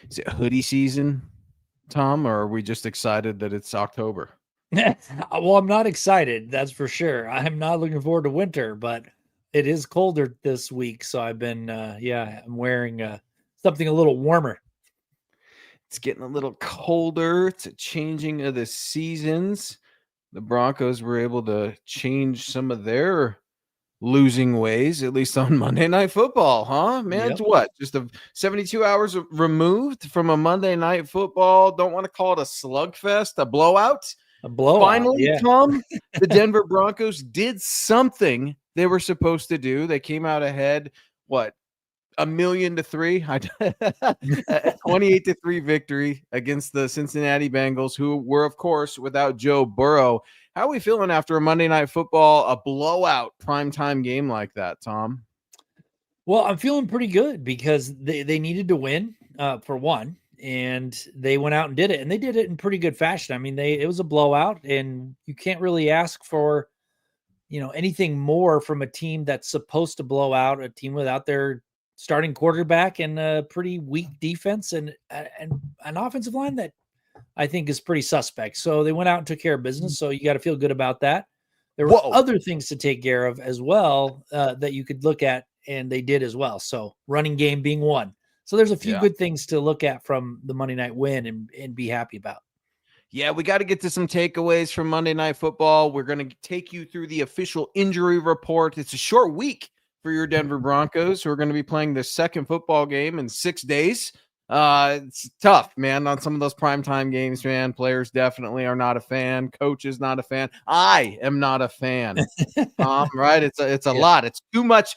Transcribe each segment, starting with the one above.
Is it hoodie season, Tom, or are we just excited that it's October? Well, I'm not excited, that's for sure. I'm not looking forward to winter, but it is colder this week, so I've been, I'm wearing something a little warmer. It's getting a little colder. It's a changing of the seasons. The Broncos were able to change some of their losing ways, at least on Monday Night Football, huh? Man, it's Yep, what? Just 72 hours removed from a Monday Night Football. Don't want to call it a slugfest, a blowout. a blowout. Finally, Yeah, Tom, the Denver Broncos did something they were supposed to do. They came out ahead, what, 1,000,000 to 3, a 28-3 victory against the Cincinnati Bengals, who were, of course, without Joe Burrow. How are we feeling after a Monday Night Football, a blowout primetime game like that, Tom? well, I'm feeling pretty good because they needed to win, for one, and they went out and did it, and they did it in pretty good fashion. I mean, it was a blowout, and you can't really ask for anything more from a team that's supposed to blow out a team without their starting quarterback and a pretty weak defense and an offensive line that I think is pretty suspect. So they went out and took care of business. So you got to feel good about that. There were Whoa. other things to take care of as well that you could look at, and they did as well. So running game being one. So there's a few Yeah. good things to look at from the Monday night win and be happy about. Yeah, we got to get to some takeaways from Monday Night Football. We're going to take you through the official injury report. It's a short week for your Denver Broncos, who are going to be playing their second football game in 6 days. It's tough, man, on some of those primetime games, man. Players definitely are not a fan. Coaches not a fan. I am not a fan. Right? It's a Yeah. lot. It's too much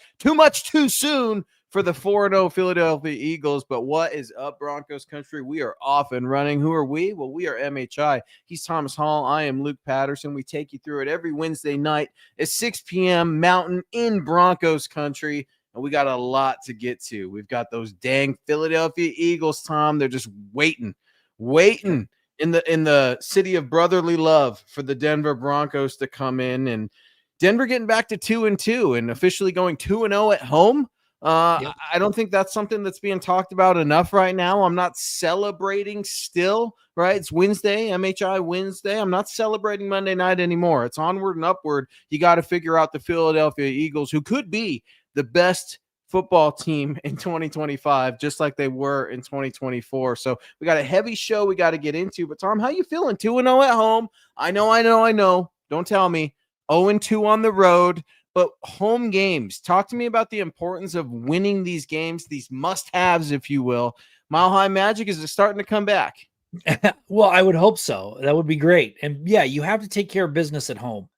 too soon for the 4-0 Philadelphia Eagles. But what is up, Broncos country? We are off and running. Who are we? Well, we are MHI. He's Thomas Hall. I am Luke Patterson. We take you through it every Wednesday night at 6 p.m. Mountain in Broncos country. And we got a lot to get to. We've got those dang Philadelphia Eagles, Tom. They're just waiting in the city of brotherly love for the Denver Broncos to come in, and Denver getting back to 2-2 and officially going 2-0 at home. Yep. I don't think that's something that's being talked about enough right now. I'm not celebrating still, right? It's Wednesday, MHI Wednesday. I'm not celebrating Monday night anymore. It's onward and upward. You got to figure out the Philadelphia Eagles, who could be the best football team in 2025, just like they were in 2024. So we got a heavy show we got to get into. But Tom, how you feeling? 2-0 at home. I know. Don't tell me. 0-2 on the road. But home games, talk to me about the importance of winning these games, these must-haves, if you will. Mile High Magic, is it starting to come back? Well, I would hope so. That would be great. And yeah, you have to take care of business at home.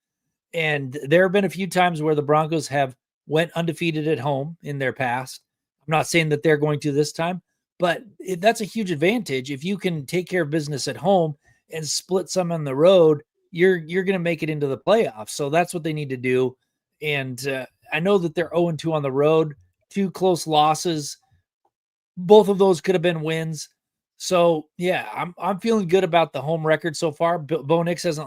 And there have been a few times where the Broncos have went undefeated at home in their past. I'm not saying that they're going to this time, but that's a huge advantage. If you can take care of business at home and split some on the road, you're going to make it into the playoffs. So that's what they need to do. And I know that they're 0-2 on the road, 2 close losses. Both of those could have been wins. So yeah, I'm feeling good about the home record so far. Bo Nix has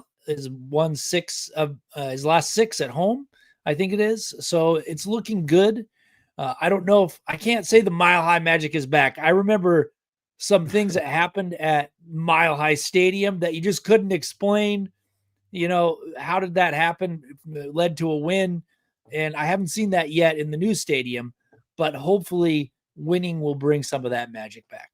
won 6 of his last 6 at home, I think it is. So it's looking good. I don't know if I can't say the Mile High Magic is back. I remember some things that happened at Mile High Stadium that you just couldn't explain. How did that happen? It led to a win. And I haven't seen that yet in the new stadium, but hopefully winning will bring some of that magic back.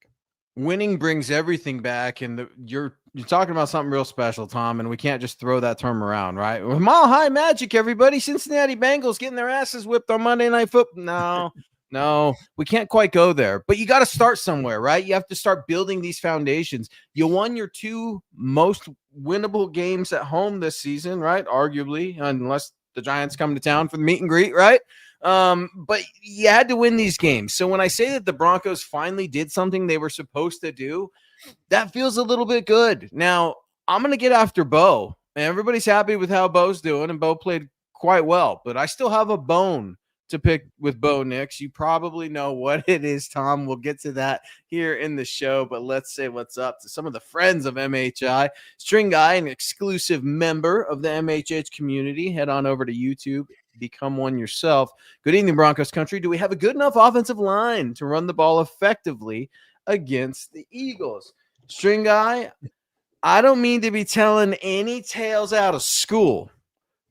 Winning brings everything back, and you're talking about something real special, Tom, and we can't just throw that term around, right? With Mile High Magic, everybody, Cincinnati Bengals getting their asses whipped on Monday Night Football. No, we can't quite go there, but you got to start somewhere, right? You have to start building these foundations. You won your 2 most winnable games at home this season, right? Arguably, unless the Giants come to town for the meet and greet, right? But you had to win these games. So when I say that the Broncos finally did something they were supposed to do, that feels a little bit good. Now, I'm going to get after Bo. Everybody's happy with how Bo's doing, and Bo played quite well. But I still have a bone to pick with Bo Nix. You probably know what it is, Tom. We'll get to that here in the show, but let's say what's up to some of the friends of MHI. String Guy, an exclusive member of the MHH community. Head on over to YouTube, become one yourself. Good evening, Broncos country. Do we have a good enough offensive line to run the ball effectively against the Eagles. String guy, I don't mean to be telling any tales out of school,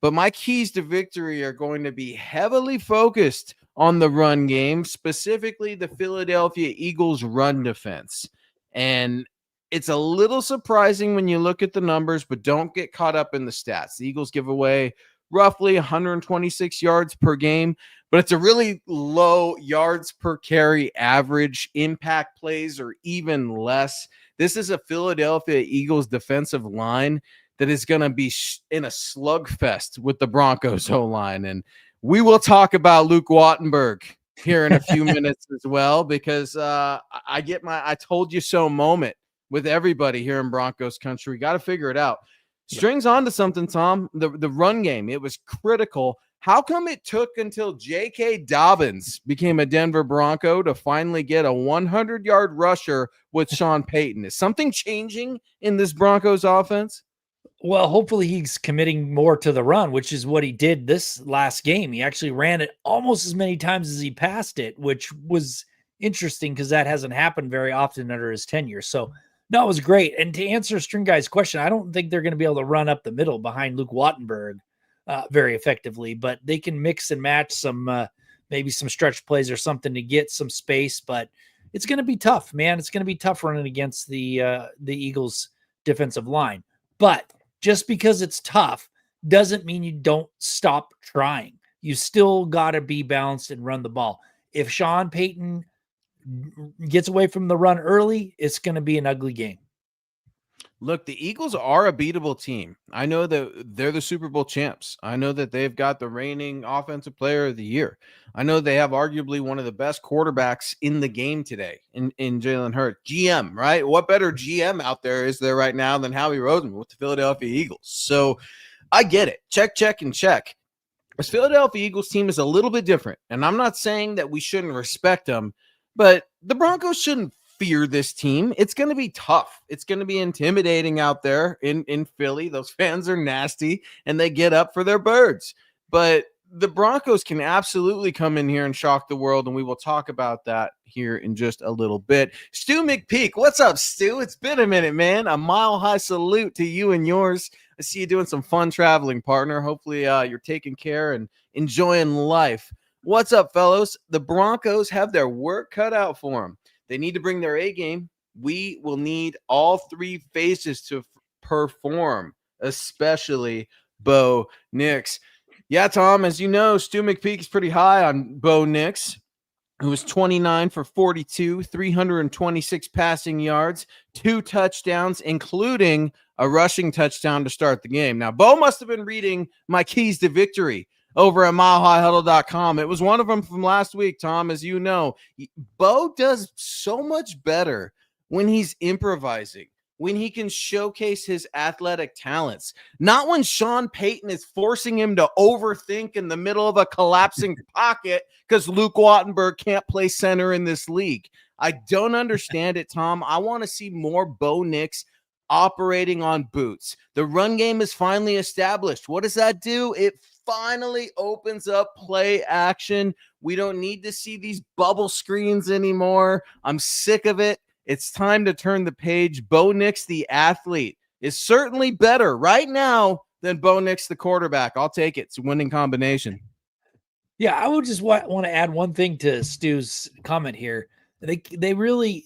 but my keys to victory are going to be heavily focused on the run game, specifically the Philadelphia Eagles run defense. And it's a little surprising when you look at the numbers, but don't get caught up in the stats. The Eagles give away roughly 126 yards per game, but it's a really low yards per carry average. Impact plays are even less. This is a Philadelphia Eagles defensive line that is going to be in a slugfest with the Broncos O-line. And we will talk about Luke Wattenberg here in a few minutes as well, because I get my I told you so moment with everybody here in Broncos country. Got to figure it out. Strings on to something, Tom. The run game, it was critical. How come it took until J.K. Dobbins became a Denver Bronco to finally get a 100-yard rusher with Sean Payton? Is something changing in this Broncos offense? Well, hopefully he's committing more to the run, which is what he did this last game. He actually ran it almost as many times as he passed it, which was interesting because that hasn't happened very often under his tenure. So, no, it was great. And to answer String Guy's question, I don't think they're going to be able to run up the middle behind Luke Wattenberg very effectively, but they can mix and match some maybe some stretch plays or something to get some space. But it's going to be tough, man. It's going to be tough running against the Eagles defensive line. But just because it's tough doesn't mean you don't stop trying. You still got to be balanced and run the ball. If Sean Payton gets away from the run early, it's going to be an ugly game. Look, the Eagles are a beatable team. I know that they're the Super Bowl champs. I know that they've got the reigning offensive player of the year. I know they have arguably one of the best quarterbacks in the game today in Jalen Hurts. GM, right? What better GM out there is there right now than Howie Roseman with the Philadelphia Eagles? So I get it. Check, check, and check. This Philadelphia Eagles team is a little bit different. And I'm not saying that we shouldn't respect them, but the Broncos shouldn't fear this team. It's going to be tough. It's going to be intimidating out there in Philly. Those fans are nasty and they get up for their birds. But the Broncos can absolutely come in here and shock the world, and we will talk about that here in just a little bit. Stu McPeak, what's up, Stu? It's been a minute, man. A mile-high salute to you and yours. I see you doing some fun traveling, partner. Hopefully you're taking care and enjoying life. What's up, fellows? The Broncos have their work cut out for them. They need to bring their A game. We will need all three faces to perform, especially Bo Nix. Yeah, Tom, as you know, Stu McPeak is pretty high on Bo Nix, who was 29 for 42, 326 passing yards, 2 touchdowns, including a rushing touchdown to start the game. Now, Bo must have been reading my keys to victory over at milehighhuddle.com. It was one of them from last week, Tom. As you know, Bo does so much better when he's improvising, when he can showcase his athletic talents, not when Sean Payton is forcing him to overthink in the middle of a collapsing pocket because Luke Wattenberg can't play center in this league. I don't understand it, Tom. I want to see more Bo Nix operating on boots. The run game is finally established. What does that do? It finally opens up play action. We don't need to see these bubble screens anymore. I'm sick of it. It's time to turn the page. Bo Nix, the athlete, is certainly better right now than Bo Nix, the quarterback. I'll take it. It's a winning combination. Yeah, I would just want to add one thing to Stu's comment here. They really,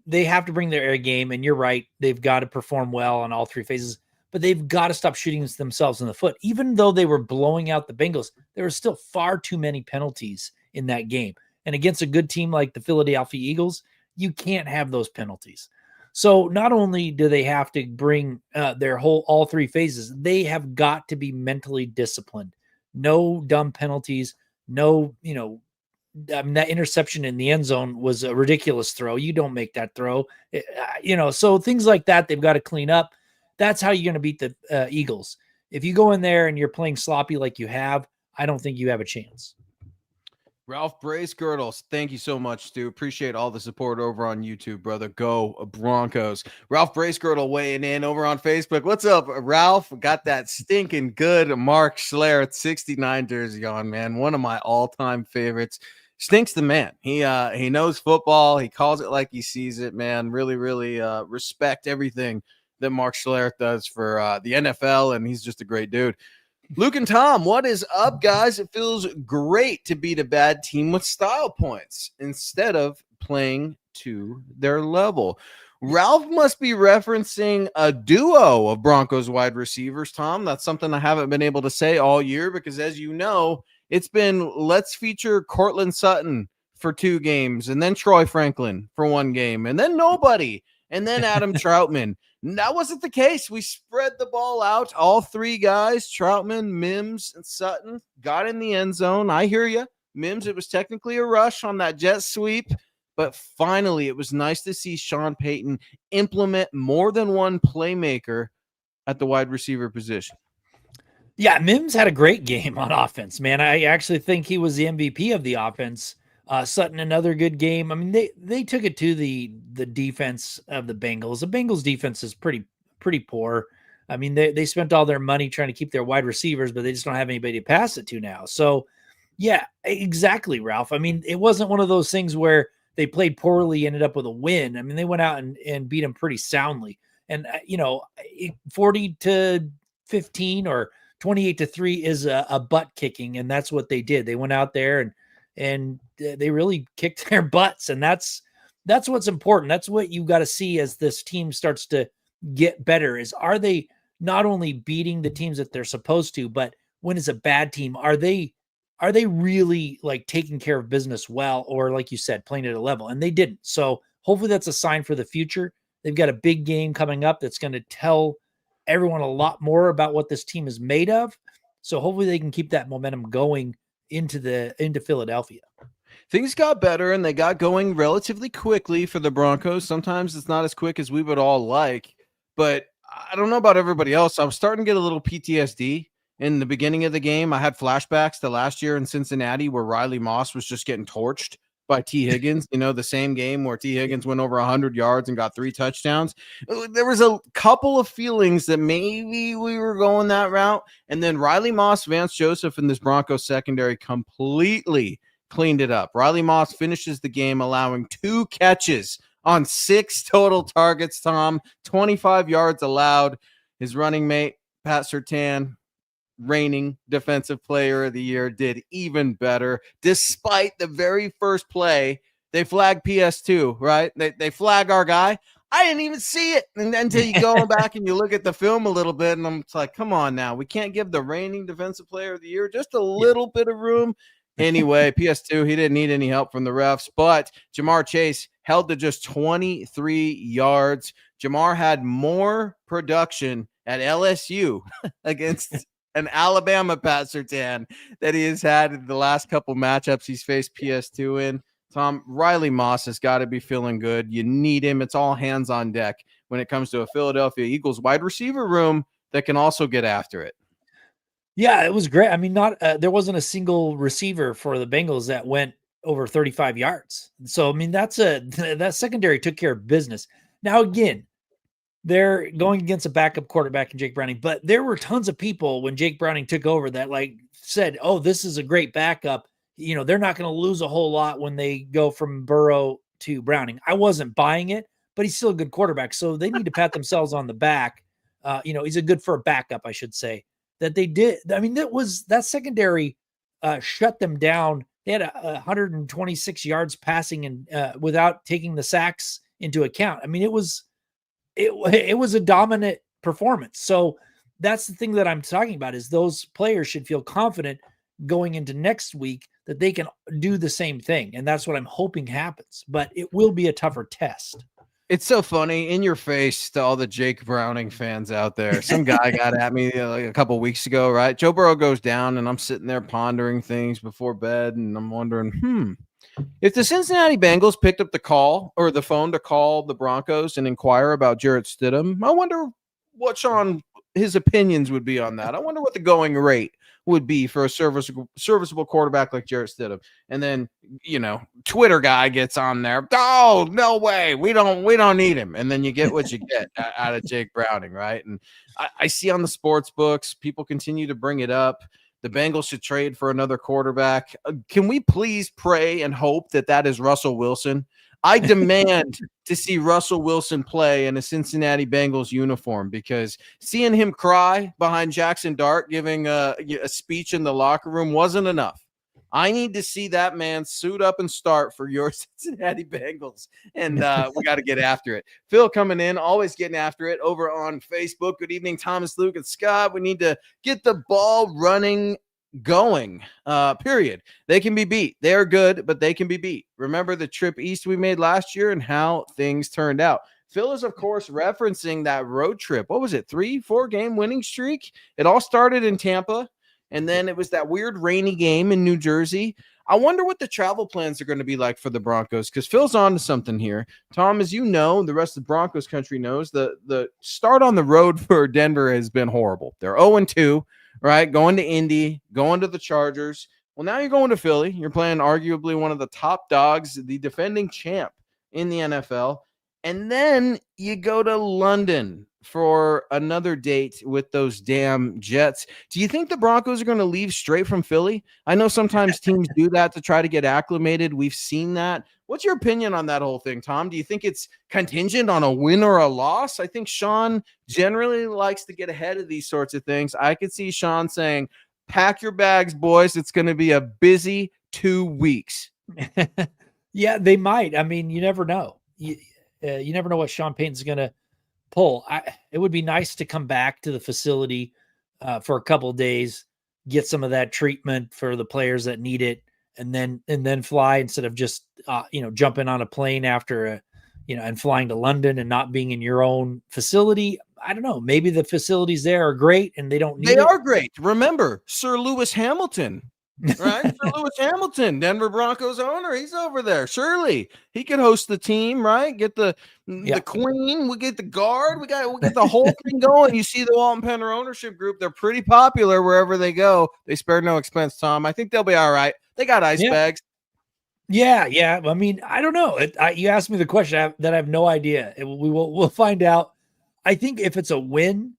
they have to bring their air game, and you're right. They've got to perform well on all three phases, but they've got to stop shooting themselves in the foot. Even though they were blowing out the Bengals, there were still far too many penalties in that game. And against a good team like the Philadelphia Eagles, you can't have those penalties. So not only do they have to bring all three phases, they have got to be mentally disciplined. No dumb penalties. No, that interception in the end zone was a ridiculous throw. You don't make that throw, so things like that, they've got to clean up. That's how you're going to beat the Eagles. If you go in there and you're playing sloppy like you have, I don't think you have a chance. Ralph Bracegirdles, thank you so much, Stu. Appreciate all the support over on YouTube, brother. Go Broncos. Ralph Bracegirdle weighing in over on Facebook. What's up, Ralph? Got that stinking good Mark Schlereth 69 jersey on, man. One of my all-time favorites. Stink's the man. He knows football. He calls it like he sees it, man. Really, really respect everything that Mark Schlereth does for the NFL, and he's just a great dude. Luke and Tom, what is up, guys? It feels great to beat a bad team with style points instead of playing to their level. Ralph must be referencing a duo of Broncos wide receivers, Tom. That's something I haven't been able to say all year because, as you know, it's been let's feature Cortland Sutton for 2 games, and then Troy Franklin for 1 game, and then nobody, and then Adam Troutman. That wasn't the case. We spread the ball out. All 3 guys, Troutman, Mims, and Sutton, got in the end zone. I hear you. Mims, it was technically a rush on that jet sweep, but finally it was nice to see Sean Payton implement more than one playmaker at the wide receiver position. Yeah, Mims had a great game on offense, man. I actually think he was the MVP of the offense. Sutton, another good game. I mean, they took it to the defense of the Bengals. The Bengals defense is pretty poor. I mean, they spent all their money trying to keep their wide receivers, but they just don't have anybody to pass it to now. So, yeah, exactly, Ralph. I mean, it wasn't one of those things where they played poorly, ended up with a win. I mean, they went out and beat them pretty soundly. And, 40-15 or 28-3 is a butt kicking, and that's what they did. They went out there and they really kicked their butts, and that's what's important. That's what you got to see as this team starts to get better. Is are they not only beating the teams that they're supposed to, but when it's a bad team, are they really like taking care of business well, or like you said, playing at a level? And they didn't. So hopefully that's a sign for the future. They've got a big game coming up that's going to tell everyone a lot more about what this team is made of. So hopefully they can keep that momentum going into Philadelphia. Things got better and they got going relatively quickly for the Broncos. Sometimes it's not as quick as we would all like, but I don't know about everybody else. I was starting to get a little PTSD in the beginning of the game. I had flashbacks to last year in Cincinnati where Riley Moss was just getting torched by T. Higgins, the same game where T. Higgins went over 100 yards and got 3 touchdowns. There was a couple of feelings that maybe we were going that route. And then Riley Moss, Vance Joseph, and this Broncos secondary completely cleaned it up. Riley Moss finishes the game allowing 2 catches on 6 total targets, Tom, 25 yards allowed. His running mate, Pat Surtain, reigning defensive player of the year, did even better. Despite the very first play, they flag PS2, right? They flag our guy. I didn't even see it until you go back and you look at the film a little bit, and I'm like, come on now. We can't give the reigning defensive player of the year just a little bit of room. Anyway, PS2, he didn't need any help from the refs, but Jamar Chase held to just 23 yards. Jamar had more production at LSU against an Alabama Pat Surtain that he has had in the last couple matchups he's faced PS2 in. Tom, Riley Moss has got to be feeling good. You need him. It's all hands on deck when it comes to a Philadelphia Eagles wide receiver room that can also get after it. Yeah, it was great. I mean, there wasn't a single receiver for the Bengals that went over 35 yards. So, I mean, that secondary took care of business. Now, again, they're going against a backup quarterback in Jake Browning, but there were tons of people when Jake Browning took over that said, oh, this is a great backup. They're not going to lose a whole lot when they go from Burrow to Browning. I wasn't buying it, but he's still a good quarterback. So they need to pat themselves on the back. He's a good for a backup, I should say, that they did. I mean, that secondary shut them down. They had 126 yards passing and without taking the sacks into account. I mean, it was a dominant performance. So that's the thing that I'm talking about is those players should feel confident going into next week that they can do the same thing. And that's what I'm hoping happens, but it will be a tougher test. It's so funny in your face to all the Jake Browning fans out there. Some guy got at me like a couple weeks ago, right? Joe Burrow goes down and I'm sitting there pondering things before bed. And I'm wondering, if the Cincinnati Bengals picked up the call or the phone to call the Broncos and inquire about Jarrett Stidham, I wonder what Sean, his opinions would be on that. I wonder what the going rate would be for a serviceable quarterback like Jarrett Stidham. And then, Twitter guy gets on there. Oh, no way. We don't need him. And then you get what you get out of Jake Browning, right? And I see on the sports books, people continue to bring it up. the Bengals should trade for another quarterback. Can we please pray and hope that that is Russell Wilson? I demand to see Russell Wilson play in a Cincinnati Bengals uniform, because seeing him cry behind Jackson Dart giving a speech in the locker room wasn't enough. I need to see that man suit up and start for your Cincinnati Bengals, and we got to get after it. Phil coming in, always getting after it over on Facebook. Good evening, Thomas, Luke, and Scott. We need to get the ball running going, period. They can be beat. They are good, but they can be beat. Remember the trip east we made last year and how things turned out. Phil is, of course, referencing that road trip. What was it, 3-4 game winning streak? It all started in Tampa, and then it was that weird rainy game in New Jersey. I wonder what the travel plans are going to be like for the Broncos, because Phil's on to something here. Tom, as you know, the rest of the Broncos country knows, the start on the road for Denver has been horrible. They're 0-2. Right, going to Indy, going to the Chargers. Well, now you're going to Philly. You're playing arguably one of the top dogs, the defending champ in the NFL. And then you go to London for another date with those damn Jets. Do you think the Broncos are going to leave straight from Philly? I know sometimes teams do that to try to get acclimated. We've seen that. What's your opinion on that whole thing, Tom? Do you think it's contingent on a win or a loss? I think Sean generally likes to get ahead of these sorts of things. I could see Sean saying, pack your bags, boys. It's going to be a busy 2 weeks. Yeah, they might. I mean, you never know. You never know what Sean Payton's going to pull. It would be nice to come back to the facility for a couple of days, get some of that treatment for the players that need it, and then fly instead of just jumping on a plane after and flying to London and not being in your own facility. I don't know. Maybe the facilities there are great and they don't need it. They are great. Remember, Sir Lewis Hamilton. Right? Sir Lewis Hamilton, Denver Broncos owner, he's over there. Surely he could host the team, right? Get the queen, we get the guard, we get the whole thing going. You see the Walton Penner ownership group, they're pretty popular wherever they go. They spared no expense, Tom. I think they'll be all right. They got ice bags. Yeah. I mean, I don't know. You asked me the question that I have no idea. We'll find out. I think if it's a win,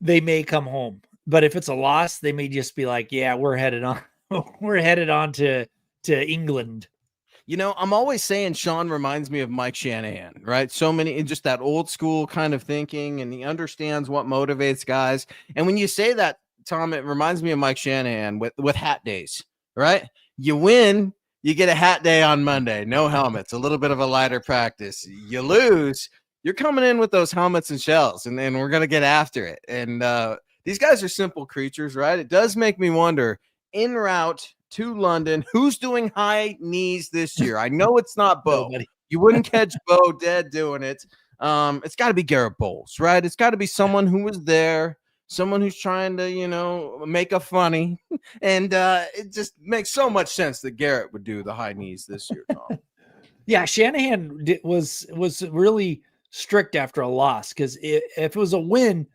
they may come home. But if it's a loss, they may just be like, yeah, we're headed on to England. I'm always saying Sean reminds me of Mike Shanahan, right? So many, just that old school kind of thinking, and he understands what motivates guys. And when you say that, Tom, it reminds me of Mike Shanahan with hat days, right? You win, you get a hat day on Monday, no helmets, a little bit of a lighter practice. You lose, you're coming in with those helmets and shells, and we're going to get after it. And these guys are simple creatures, right? It does make me wonder, en route to London, who's doing high knees this year? I know it's not Bo. Nobody. You wouldn't catch Bo dead doing it. It's got to be Garrett Bowles, right? It's got to be someone who was there, someone who's trying to, make a funny. And it just makes so much sense that Garrett would do the high knees this year, Tom. Yeah, Shanahan was really strict after a loss, because if it was a win,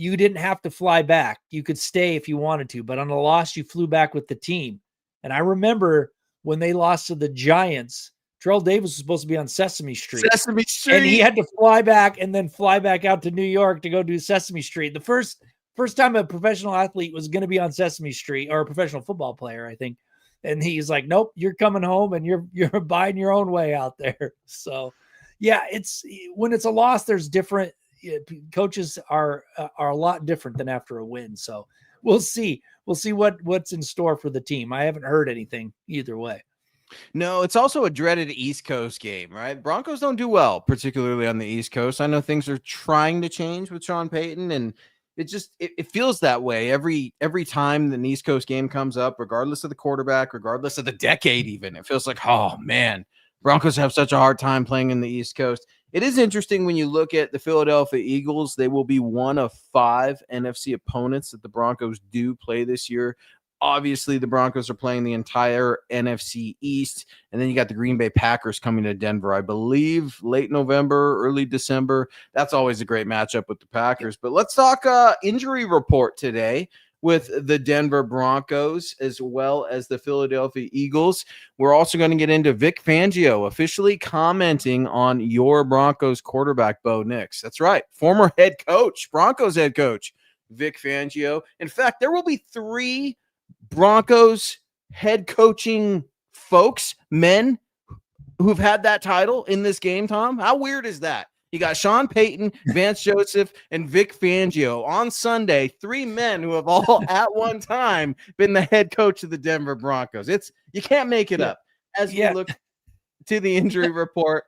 you didn't have to fly back. You could stay if you wanted to, but on a loss, you flew back with the team. And I remember when they lost to the Giants, Terrell Davis was supposed to be on Sesame Street. And he had to fly back and then fly back out to New York to go do Sesame Street. The first time a professional athlete was going to be on Sesame Street, or a professional football player, I think. And he's like, nope, you're coming home and you're buying your own way out there. So yeah, when it's a loss, there's different coaches are a lot different than after a win. So we'll see what's in store for the team. I haven't heard anything either way. No, it's also a dreaded East Coast game, right? Broncos don't do well, particularly on the East Coast. I know things are trying to change with Sean Payton, and it feels that way every time the East Coast game comes up, regardless of the quarterback, regardless of the decade even. It feels like, oh man, Broncos have such a hard time playing in the East Coast. It is interesting when you look at the Philadelphia Eagles. They will be one of 5 NFC opponents that the Broncos do play this year. Obviously, the Broncos are playing the entire NFC East, and then you got the Green Bay Packers coming to Denver, I believe, late November, early December. That's always a great matchup with the Packers. But let's talk injury report today with the Denver Broncos as well as the Philadelphia Eagles. We're also going to get into Vic Fangio officially commenting on your Broncos quarterback, Bo Nix. That's right, former head coach, Broncos head coach, Vic Fangio. In fact, there will be 3 Broncos head coaching folks, men, who've had that title in this game, Tom. How weird is that? You got Sean Payton, Vance Joseph, and Vic Fangio on Sunday. 3 men who have all at one time been the head coach of the Denver Broncos. You can't make it up. As we look to the injury report,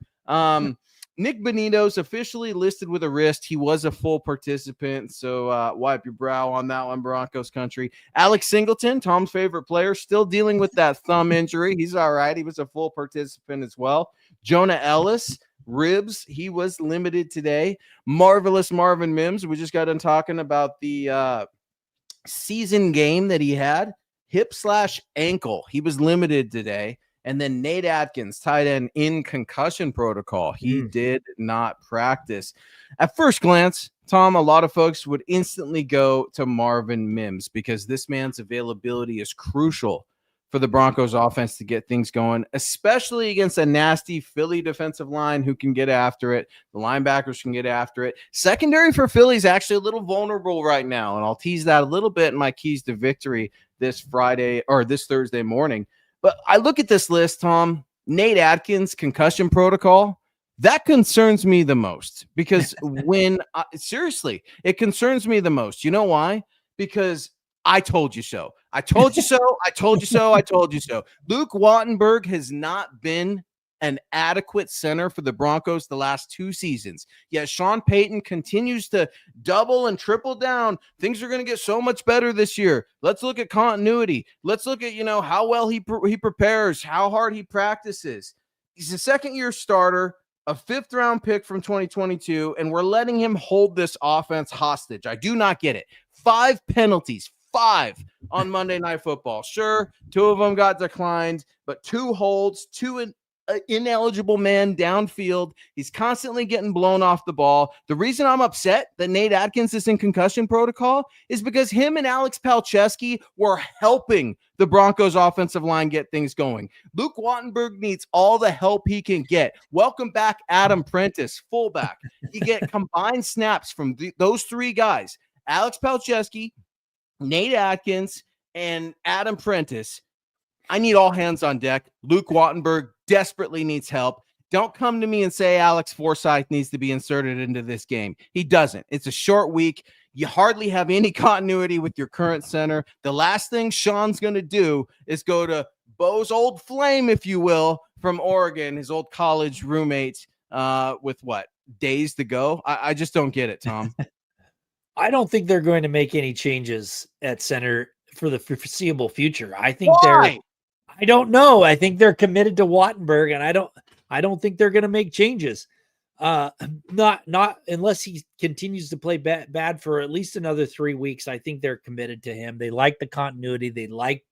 Nick Benito's officially listed with a wrist. He was a full participant, so wipe your brow on that one, Broncos country. Alex Singleton, Tom's favorite player, still dealing with that thumb injury. He's all right. He was a full participant as well. Jonah Ellis, ribs. He was limited today. Marvelous Marvin Mims. We just got done talking about the season game that he had. Hip/ankle. He was limited today. And then Nate Atkins, tight end, in concussion protocol. He did not practice. At first glance, Tom, a lot of folks would instantly go to Marvin Mims because this man's availability is crucial for the Broncos offense to get things going, especially against a nasty Philly defensive line who can get after it. The linebackers can get after it. Secondary for Philly is actually a little vulnerable right now, and I'll tease that a little bit in my keys to victory this Thursday morning. But I look at this list, Tom, Nate Atkins, concussion protocol, that concerns me the most because seriously, it concerns me the most. You know why? Because I told you so. I told you so. I told you so. I told you so. Luke Wattenberg has not been an adequate center for the Broncos the last 2 seasons. Yet Sean Payton continues to double and triple down. Things are going to get so much better this year. Let's look at continuity. Let's look at, how well he prepares, how hard he practices. He's a second-year starter, a 5th-round pick from 2022, and we're letting him hold this offense hostage. I do not get it. 5 penalties. 5 on Monday Night Football. Sure, 2 of them got declined, but 2 holds, 2 ineligible man downfield. He's constantly getting blown off the ball. The reason I'm upset that Nate Atkins is in concussion protocol is because him and Alex Palczewski were helping the Broncos offensive line get things going. Luke Wattenberg needs all the help he can get. Welcome back, Adam Prentice, fullback. You get combined snaps from those 3 guys, Alex Palczewski, Nate Atkins, and Adam Prentice. I need all hands on deck. Luke Wattenberg desperately needs help. Don't come to me and say Alex Forsythe needs to be inserted into this game. He doesn't. It's a short week. You hardly have any continuity with your current center. The last thing Sean's going to do is go to Bo's old flame, if you will, from Oregon, his old college roommate, with days to go? I just don't get it, Tom. I don't think they're going to make any changes at center for the foreseeable future. I think I don't know. I think they're committed to Wattenberg, and I don't think they're going to make changes. Not unless he continues to play bad for at least another 3 weeks. I think they're committed to him. They like the continuity. They like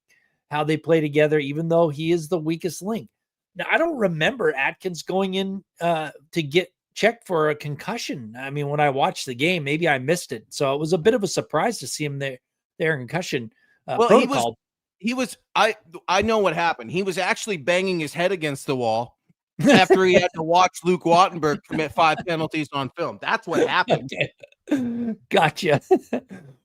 how they play together, even though he is the weakest link. Now, I don't remember Atkins going in to get checked for a concussion. I mean, when I watched the game, maybe I missed it. So it was a bit of a surprise to see him there in concussion protocol. He was I know what happened. He was actually banging his head against the wall after he had to watch Luke Wattenberg commit 5 penalties on film. That's what happened. Okay. Gotcha.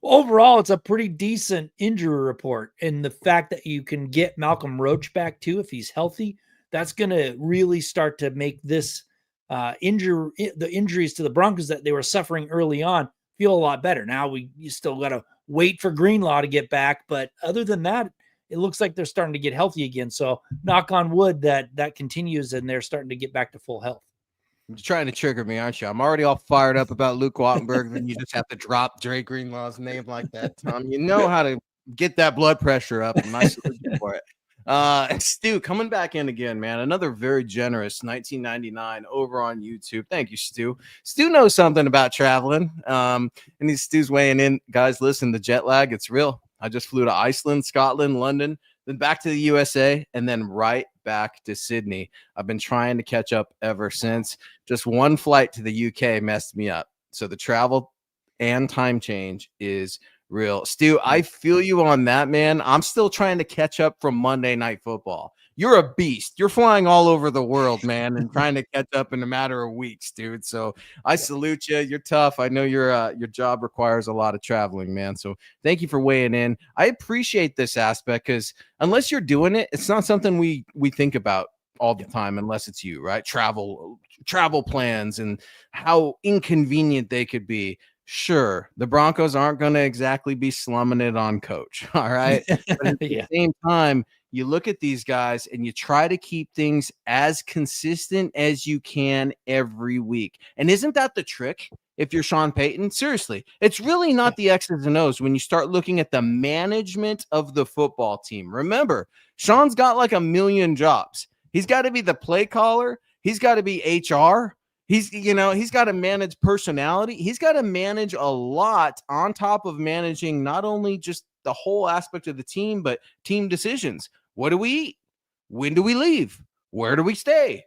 Overall, it's a pretty decent injury report. And the fact that you can get Malcolm Roach back too, if he's healthy, that's going to really start to make this the injuries to the Broncos that they were suffering early on feel a lot better. Now you still got to wait for Greenlaw to get back. But other than that, it looks like they're starting to get healthy again. So knock on wood that continues and they're starting to get back to full health. You're trying to trigger me, aren't you? I'm already all fired up about Luke Wattenberg. Then you just have to drop Dre Greenlaw's name like that, Tom. You know how to get that blood pressure up. And I salute you for it. Stu, coming back in again, man. Another very generous $19.99 over on YouTube. Thank you, Stu. Stu knows something about traveling. And Stu's weighing in. Guys, listen, the jet lag, it's real. I just flew to Iceland, Scotland, London, then back to the USA, and then right back to Sydney. I've been trying to catch up ever since. Just one flight to the UK messed me up. So the travel and time change is real. Stu, I feel you on that, man. I'm still trying to catch up from Monday Night Football. you're a beast. You're flying all over the world, man, and trying to catch up in a matter of weeks, dude. So I salute you. You're tough. I know your job requires a lot of traveling, man. So thank you for weighing in. I appreciate this aspect because unless you're doing it, it's not something we think about all the time unless it's you, right? Travel plans and how inconvenient they could be. Sure, the Broncos aren't going to exactly be slumming it on coach, all right? But at the same time, you look at these guys and you try to keep things as consistent as you can every week. And isn't that the trick? If you're Sean Payton, seriously, it's really not the X's and O's when you start looking at the management of the football team. Remember, Sean's got like a million jobs. He's got to be the play caller. He's got to be HR. He's got to manage personality. He's got to manage a lot on top of managing not only just the whole aspect of the team, but team decisions. What do we eat? When do we leave? Where do we stay?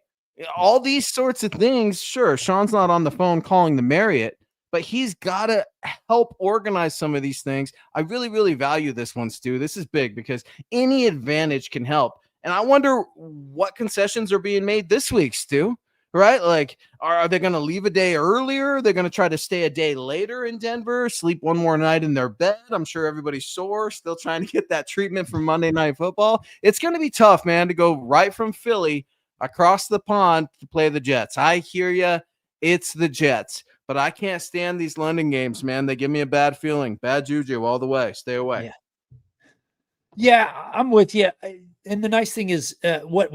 All these sorts of things. Sure, Sean's not on the phone calling the Marriott, but he's got to help organize some of these things. I really, really value this one, Stu. This is big because any advantage can help. And I wonder what concessions are being made this week, Stu. Right? Like, are they going to leave a day earlier? They're going to try to stay a day later in Denver, sleep one more night in their bed. I'm sure everybody's sore, still trying to get that treatment from Monday Night Football. It's going to be tough, man, to go right from Philly across the pond to play the Jets. I hear you. It's the Jets. But I can't stand these London games, man. They give me a bad feeling. Bad juju all the way. Stay away. Yeah, I'm with you. And the nice thing is what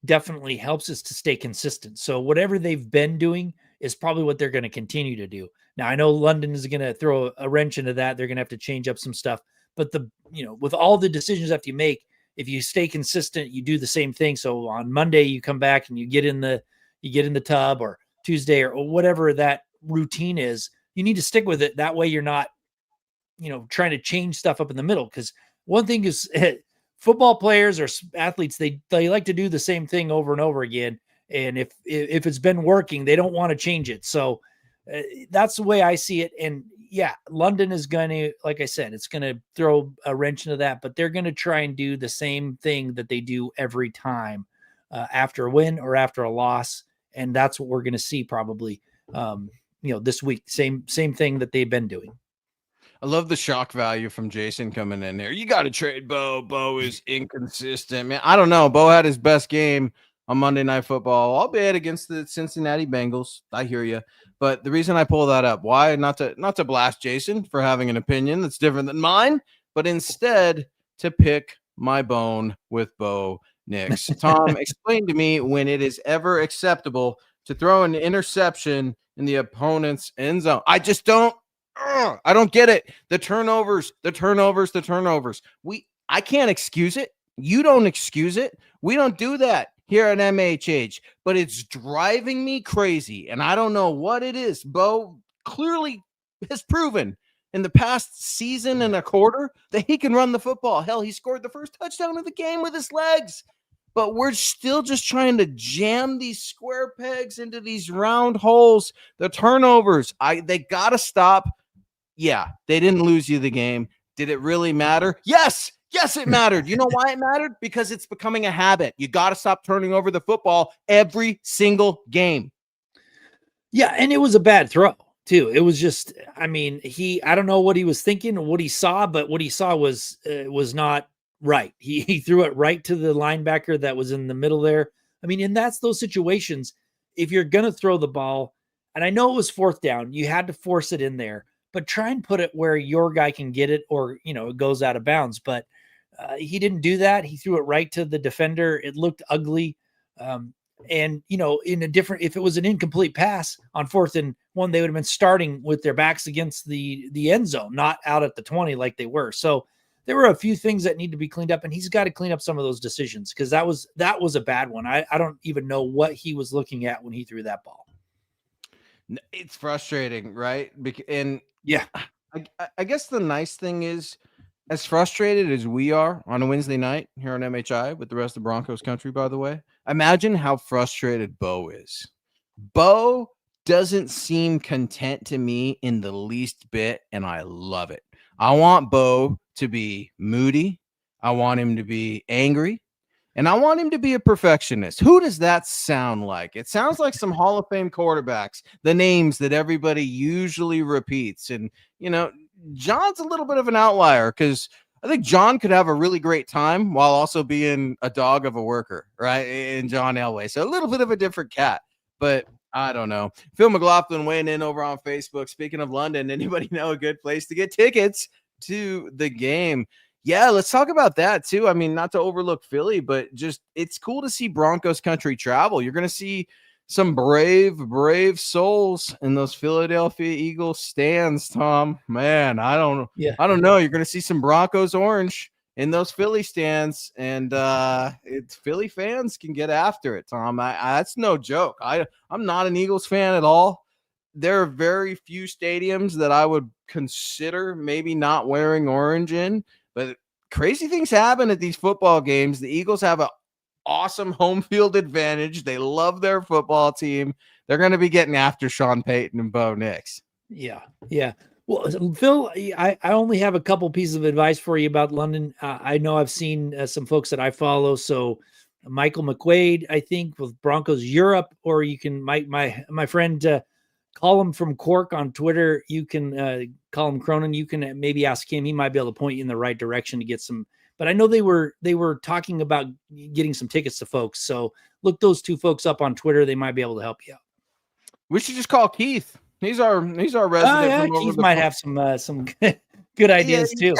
definitely helps is to stay consistent. So whatever they've been doing is probably what they're going to continue to do. Now, I know London is going to throw a wrench into that. They're going to have to change up some stuff. But with all the decisions that you make, if you stay consistent, you do the same thing. So on Monday, you come back and you get in the tub, or Tuesday or whatever that routine is, you need to stick with it. That way you're not, trying to change stuff up in the middle. Because one thing is football players or athletes, they like to do the same thing over and over again. And if it's been working, they don't want to change it. So that's the way I see it. And yeah, London is going to, like I said, it's going to throw a wrench into that, but they're going to try and do the same thing that they do every time after a win or after a loss. And that's what we're going to see probably, this week. Same thing that they've been doing. I love the shock value from Jason coming in there. You got to trade Bo. Bo is inconsistent, man. I don't know. Bo had his best game on Monday Night Football, albeit against the Cincinnati Bengals. I hear you. But the reason I pull that up, why? Not to blast Jason for having an opinion that's different than mine, but instead to pick my bone with Bo Nix. Tom, explain to me when it is ever acceptable to throw an interception in the opponent's end zone. I just don't. I don't get it. The turnovers. I can't excuse it. You don't excuse it. We don't do that here at MHH, but it's driving me crazy. And I don't know what it is. Bo clearly has proven in the past season and a quarter that he can run the football. Hell, he scored the first touchdown of the game with his legs. But we're still just trying to jam these square pegs into these round holes. The turnovers, they got to stop. Yeah, they didn't lose you the game. Did it really matter? Yes, it mattered. You know why it mattered? Because it's becoming a habit. You got to stop turning over the football every single game. Yeah, and it was a bad throw, too. It was just, I don't know what he was thinking or what he saw, but what he saw was not right. He threw it right to the linebacker that was in the middle there. And that's those situations. If you're going to throw the ball, and I know it was fourth down, you had to force it in there. But try and put it where your guy can get it or, it goes out of bounds. But he didn't do that. He threw it right to the defender. It looked ugly. And, if it was an incomplete pass on 4th and 1, they would have been starting with their backs against the end zone, not out at the 20 like they were. So there were a few things that need to be cleaned up, and he's got to clean up some of those decisions because that was a bad one. I don't even know what he was looking at when he threw that ball. It's frustrating, right? And yeah, I guess the nice thing is, as frustrated as we are on a Wednesday night here on MHI with the rest of Broncos country, by the way, imagine how frustrated Bo is. Bo doesn't seem content to me in the least bit, and I love it. I want Bo to be moody. I want him to be angry. and I want him to be a perfectionist. Who does that sound like? It sounds like some Hall of Fame quarterbacks, the names that everybody usually repeats. And, John's a little bit of an outlier because I think John could have a really great time while also being a dog of a worker, right? In John Elway. So a little bit of a different cat, but I don't know. Phil McLaughlin weighing in over on Facebook. Speaking of London, anybody know a good place to get tickets to the game? Yeah, let's talk about that too. I mean, not to overlook Philly, but just it's cool to see Broncos country travel. You're going to see some brave souls in those Philadelphia Eagles stands, Tom. Man, I don't know. You're going to see some Broncos orange in those Philly stands, and it's Philly fans can get after it, Tom. That's no joke. I'm not an Eagles fan at all. There are very few stadiums that I would consider maybe not wearing orange in. But crazy things happen at these football games. The Eagles have an awesome home field advantage. They love their football team. They're going to be getting after Sean Payton and Bo Nix. Yeah. Well, Phil, I only have a couple pieces of advice for you about London. I know I've seen some folks that I follow. So Michael McQuaid, I think, with Broncos Europe, or you can, my friend, call him from Cork on Twitter. You can call him Cronin. You can maybe ask him. He might be able to point you in the right direction to get some. But I know they were talking about getting some tickets to folks. So look those two folks up on Twitter. They might be able to help you out. We should just call Keith. He's our resident. Keith might have some good ideas too.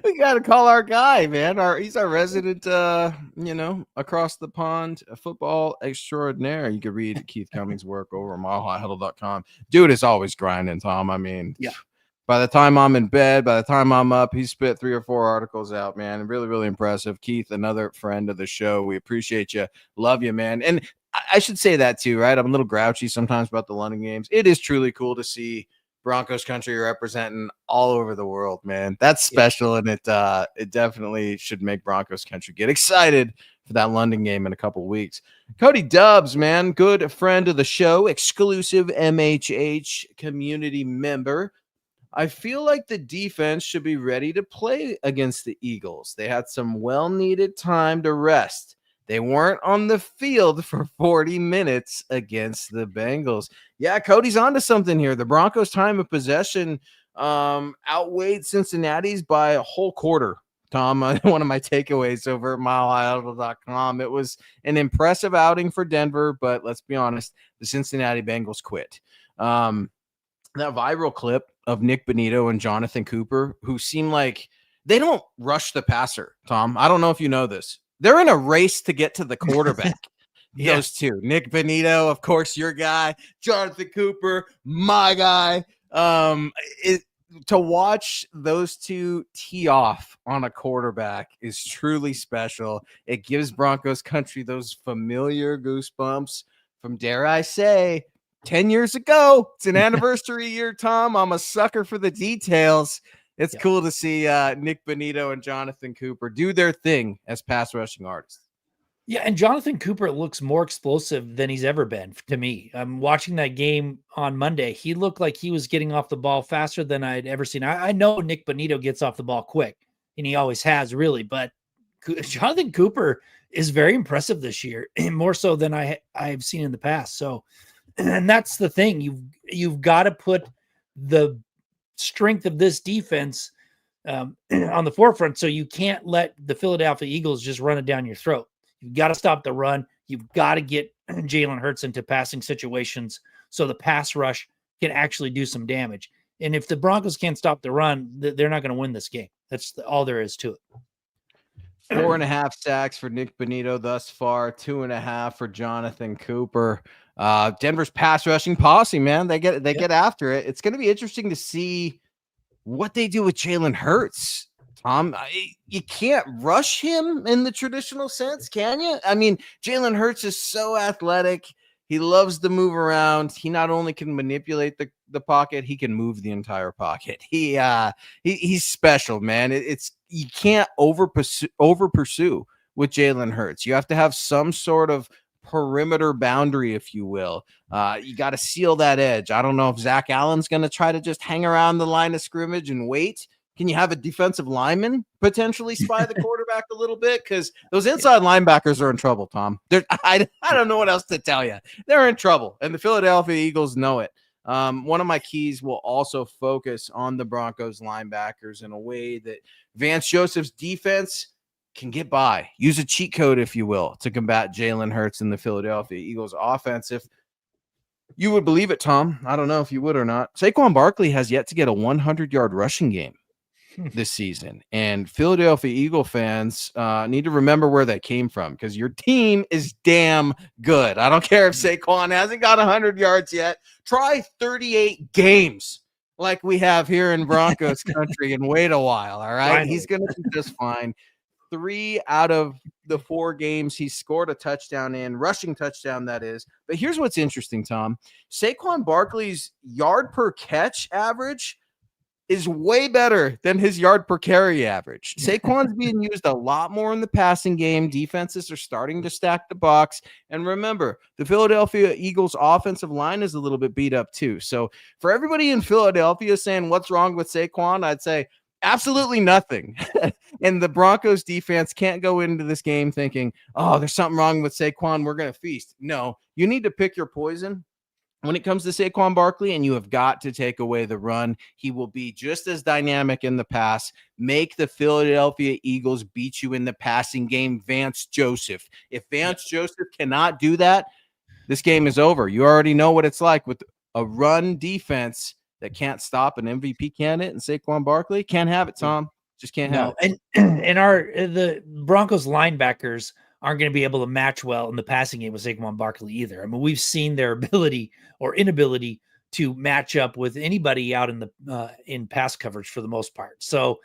We got to call our guy, man. He's our resident, across the pond football extraordinaire. You can read Keith Cummings' work over at milehighhuddle.com. Dude is always grinding, Tom. I mean, by the time I'm in bed, by the time I'm up, he spit 3 or 4 articles out, man. Really, really impressive. Keith, another friend of the show. We appreciate you. Love you, man. And I should say that too, right? I'm a little grouchy sometimes about the London games. It is truly cool to see Broncos country representing all over the world, man. That's special, and it definitely should make Broncos country get excited for that London game in a couple of weeks. Cody Dubs, man, good friend of the show, exclusive MHH community member. I feel like the defense should be ready to play against the Eagles. They had some well-needed time to rest. They weren't on the field for 40 minutes against the Bengals. Yeah, Cody's onto something here. The Broncos' time of possession outweighed Cincinnati's by a whole quarter. Tom, one of my takeaways over at milehighhuddle.com. It was an impressive outing for Denver, but let's be honest, the Cincinnati Bengals quit. That viral clip of Nick Bonito and Jonathan Cooper, who seem like they don't rush the passer, Tom. I don't know if you know this. They're in a race to get to the quarterback. Those two. Nick Bonito, of course, your guy. Jonathan Cooper, my guy. To watch those two tee off on a quarterback is truly special. It gives Broncos country those familiar goosebumps from, dare I say, 10 years ago. It's an anniversary year, Tom. I'm a sucker for the details. It's cool to see Nick Bonito and Jonathan Cooper do their thing as pass rushing artists. Yeah, and Jonathan Cooper looks more explosive than he's ever been to me. I'm watching that game on Monday. He looked like he was getting off the ball faster than I'd ever seen. I know Nick Bonito gets off the ball quick, and he always has, really. But Jonathan Cooper is very impressive this year, more so than I've seen in the past. So, and that's the thing. You've got to put the strength of this defense on the forefront, so you can't let the Philadelphia Eagles just run it down your throat. You've got to stop the run. You've got to get Jalen Hurts into passing situations so the pass rush can actually do some damage. And if the Broncos can't stop the run, they're not going to win this game. That's all there is to it. 4.5 sacks for Nick Bonito thus far, 2.5 for Jonathan Cooper. Denver's pass rushing posse, man. They get after it. It's going to be interesting to see what they do with Jalen Hurts. Tom, you can't rush him in the traditional sense, can you? I mean, Jalen Hurts is so athletic. He loves to move around. He not only can manipulate the pocket, he can move the entire pocket. He's special, man. You can't over pursue with Jalen Hurts. You have to have some sort of perimeter boundary, if you will. You got to seal that edge. I don't know if Zach Allen's going to try to just hang around the line of scrimmage and wait, Can you have a defensive lineman potentially spy the quarterback a little bit? Because those inside linebackers are in trouble, Tom. I don't know what else to tell you. They're in trouble, and the Philadelphia Eagles know it. One of my keys will also focus on the Broncos linebackers in a way that Vance Joseph's defense can get by. Use a cheat code, if you will, to combat Jalen Hurts and the Philadelphia Eagles offense. If you would believe it, Tom, I don't know if you would or not, Saquon Barkley has yet to get a 100-yard rushing game this season. And Philadelphia Eagle fans need to remember where that came from, because your team is damn good. I don't care if Saquon hasn't got 100 yards yet. Try 38 games like we have here in Broncos country and wait a while, all right? Finally. He's going to be just fine. 3 out of the 4 games he scored a touchdown in, rushing touchdown, that is. But here's what's interesting, Tom. Saquon Barkley's yard per catch average is way better than his yard per carry average. Saquon's being used a lot more in the passing game. Defenses are starting to stack the box. And remember, the Philadelphia Eagles offensive line is a little bit beat up too. So for everybody in Philadelphia saying what's wrong with Saquon, I'd say absolutely nothing. And the Broncos defense can't go into this game thinking, oh, there's something wrong with Saquon, we're going to feast. No, you need to pick your poison when it comes to Saquon Barkley, and you have got to take away the run. He will be just as dynamic in the pass. Make the Philadelphia Eagles beat you in the passing game, Vance Joseph. If Vance Joseph cannot do that, this game is over. You already know what it's like with a run defense that can't stop an MVP candidate, and Saquon Barkley can't have it, Tom. Just can't have it. And the Broncos linebackers aren't going to be able to match well in the passing game with Saquon Barkley either. I mean, we've seen their ability or inability to match up with anybody out in the in pass coverage for the most part. So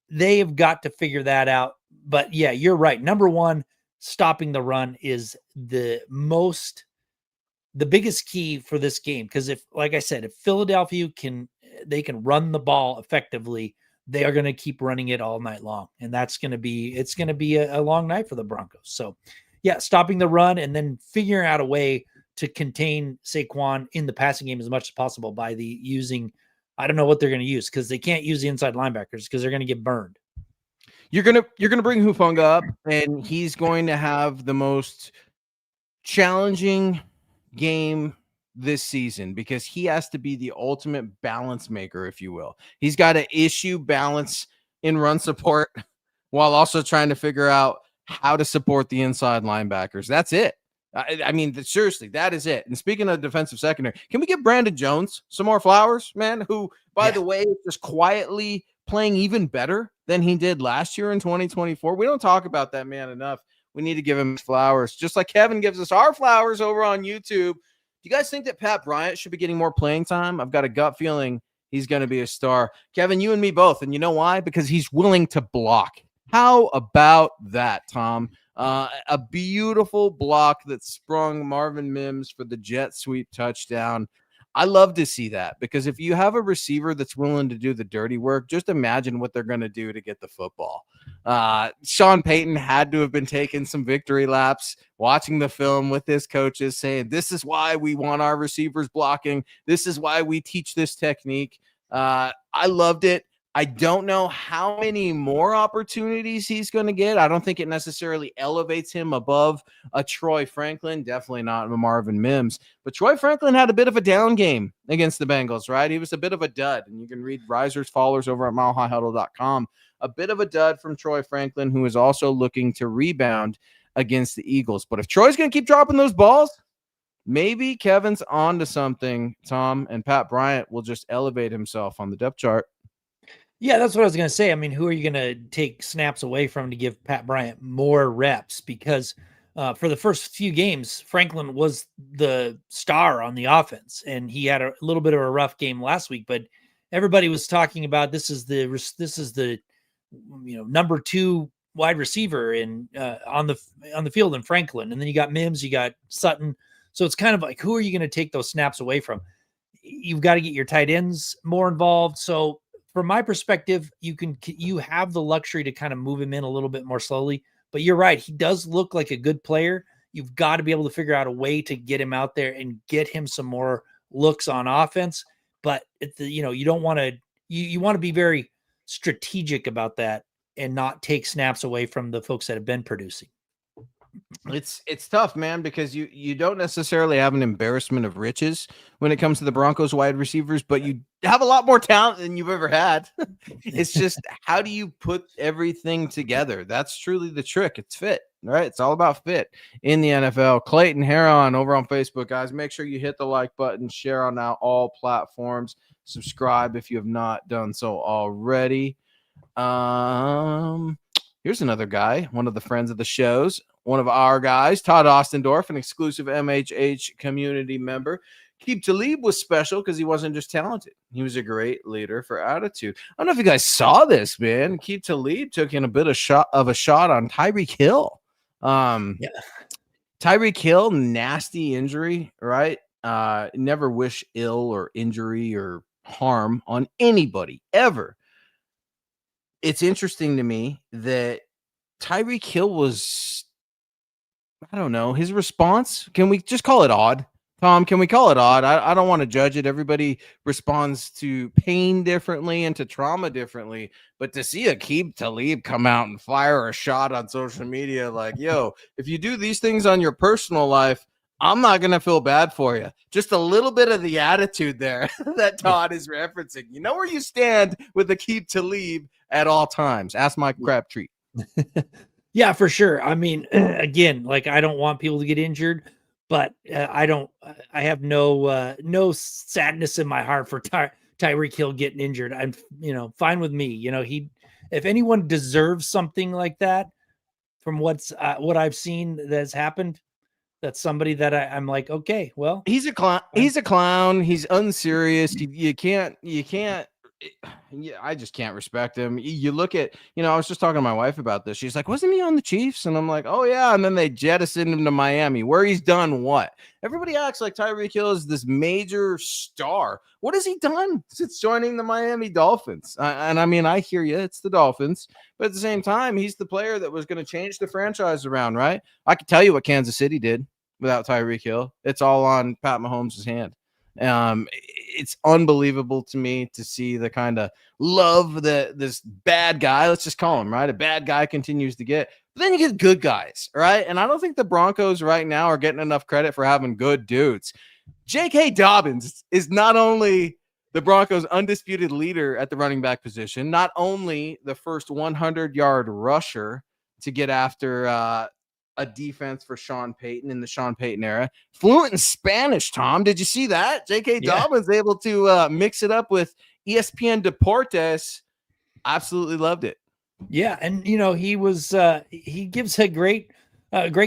they have got to figure that out. But yeah, you're right. Number one, stopping the run is the biggest key for this game. Because if, like I said, if Philadelphia can run the ball effectively, they are going to keep running it all night long. And it's going to be a long night for the Broncos. So yeah, stopping the run and then figuring out a way to contain Saquon in the passing game as much as possible by using, I don't know what they're going to use, because they can't use the inside linebackers because they're going to get burned. You're going to bring Hufanga up, and he's going to have the most challenging game this season because he has to be the ultimate balance maker, if you will. He's got to issue balance in run support while also trying to figure out how to support the inside linebackers. That's it. I mean, seriously, that is it. And speaking of defensive secondary, can we give Brandon Jones some more flowers, man, who, by the way, is just quietly playing even better than he did last year in 2024? We don't talk about that man enough. We need to give him flowers, just like Kevin gives us our flowers over on YouTube. Do you guys think that Pat Bryant should be getting more playing time? I've got a gut feeling he's going to be a star. Kevin, you and me both. And you know why? Because he's willing to block. How about that, Tom? A beautiful block that sprung Marvin Mims for the jet sweep touchdown. I love to see that, because if you have a receiver that's willing to do the dirty work, just imagine what they're going to do to get the football. Sean Payton had to have been taking some victory laps, watching the film with his coaches, saying, this is why we want our receivers blocking. This is why we teach this technique. I loved it. I don't know how many more opportunities he's going to get. I don't think it necessarily elevates him above a Troy Franklin, definitely not a Marvin Mims. But Troy Franklin had a bit of a down game against the Bengals, right? He was a bit of a dud, and you can read risers, fallers over at milehighhuddle.com. A bit of a dud from Troy Franklin, who is also looking to rebound against the Eagles. But if Troy's going to keep dropping those balls, maybe Kevin's on to something, Tom, and Pat Bryant will just elevate himself on the depth chart. Yeah, that's what I was going to say. I mean, who are you going to take snaps away from to give Pat Bryant more reps? Because for the first few games, Franklin was the star on the offense, and he had a little bit of a rough game last week. But everybody was talking about this is the number 2 wide receiver on the field in Franklin, and then you got Mims, you got Sutton. So it's kind of like, who are you going to take those snaps away from? You've got to get your tight ends more involved. So from my perspective, you have the luxury to kind of move him in a little bit more slowly, but you're right. He does look like a good player. You've got to be able to figure out a way to get him out there and get him some more looks on offense. But you don't want to, you want to be very strategic about that and not take snaps away from the folks that have been producing. It's tough, man, because you don't necessarily have an embarrassment of riches when it comes to the Broncos wide receivers, but you have a lot more talent than you've ever had. It's just, how do you put everything together? That's truly the trick. It's fit, right? It's all about fit in the NFL. Clayton Heron over on Facebook, guys. Make sure you hit the like button, share on now all platforms, subscribe if you have not done so already. Here's another guy, one of the friends of the shows, one of our guys, Todd Ostendorf, an exclusive MHH community member. Keep Talib was special because he wasn't just talented. He was a great leader for attitude. I don't know if you guys saw this, man. Keep Talib took in a bit of shot on Tyreek Hill. Tyreek Hill, nasty injury, right? Never wish ill or injury or harm on anybody ever. It's interesting to me that Tyreek Hill was, I don't know, his response. Can we just call it odd? Tom, can we call it odd? I don't want to judge it. Everybody responds to pain differently and to trauma differently. But to see Aqib Talib come out and fire a shot on social media like, yo, if you do these things on your personal life, I'm not going to feel bad for you. Just a little bit of the attitude there that Todd is referencing. You know where you stand with Aqib Talib at all times. Ask Mike Crabtree. Yeah, for sure. I mean, again, like, I don't want people to get injured, but I have no sadness in my heart for Tyreek Hill getting injured. I'm, fine with me. If anyone deserves something like that from what I've seen that's happened, that's somebody that I'm like, okay, well, he's a clown. He's a clown. He's unserious. You can't. Yeah, I just can't respect him. You look at, I was just talking to my wife about this. She's like, wasn't he on the Chiefs? And I'm like, oh yeah. And then they jettisoned him to Miami, where he's done what? Everybody acts like Tyreek Hill is this major star. What has he done since joining the Miami Dolphins? And I mean, I hear you, it's the Dolphins, but at the same time, he's the player that was going to change the franchise around, right? I can tell you what Kansas City did without Tyreek Hill. It's all on Pat Mahomes' hand. It's unbelievable to me to see the kind of love that this bad guy, let's just call him, right, a bad guy, continues to get. But then you get good guys, right? And I don't think the Broncos right now are getting enough credit for having good dudes. J.K. Dobbins is not only the Broncos' undisputed leader at the running back position, not only the first 100-yard rusher to get after a defense for Sean Payton in the Sean Payton era. Fluent in Spanish, Tom. Did you see that? J.K. Dobbins able to mix it up with ESPN Deportes. Absolutely loved it. Yeah, and he was he gives a great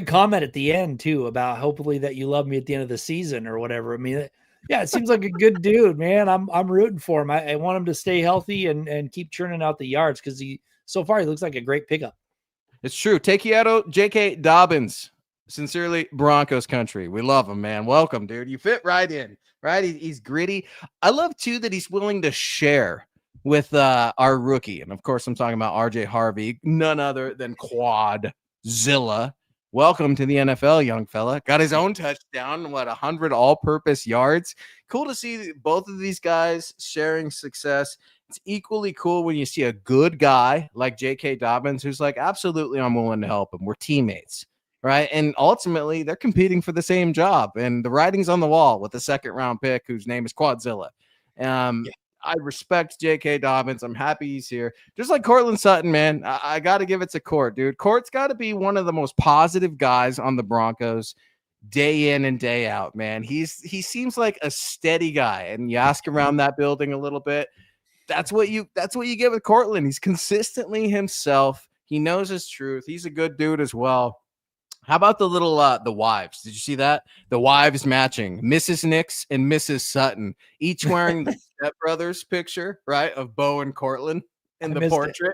comment at the end too about hopefully that you love me at the end of the season or whatever. I mean, yeah, it seems like a good dude, man. I'm rooting for him. I want him to stay healthy and keep churning out the yards because so far he looks like a great pickup. It's true. Takeato J.K. Dobbins. Sincerely, Broncos country. We love him, man. Welcome, dude. You fit right in, right? He's gritty. I love, too, that he's willing to share with our rookie. And, of course, I'm talking about R.J. Harvey, none other than Quadzilla. Welcome to the NFL, young fella. Got his own touchdown, 100 all-purpose yards. Cool to see both of these guys sharing success. It's equally cool when you see a good guy like J.K. Dobbins who's like, absolutely, I'm willing to help him. We're teammates, right? And ultimately, they're competing for the same job. And the writing's on the wall with the second-round pick whose name is Quadzilla. I respect J.K. Dobbins. I'm happy he's here. Just like Courtland Sutton, man. I got to give it to Court, dude. Court's got to be one of the most positive guys on the Broncos day in and day out, man. He seems like a steady guy. And you ask around that building a little bit, that's what you get with Courtland. He's consistently himself. He knows his truth. He's a good dude as well. How about the little the wives? Did you see that? The wives matching Mrs. Nix and Mrs. Sutton, each wearing the stepbrothers picture, right, of Bo and Courtland in the portrait.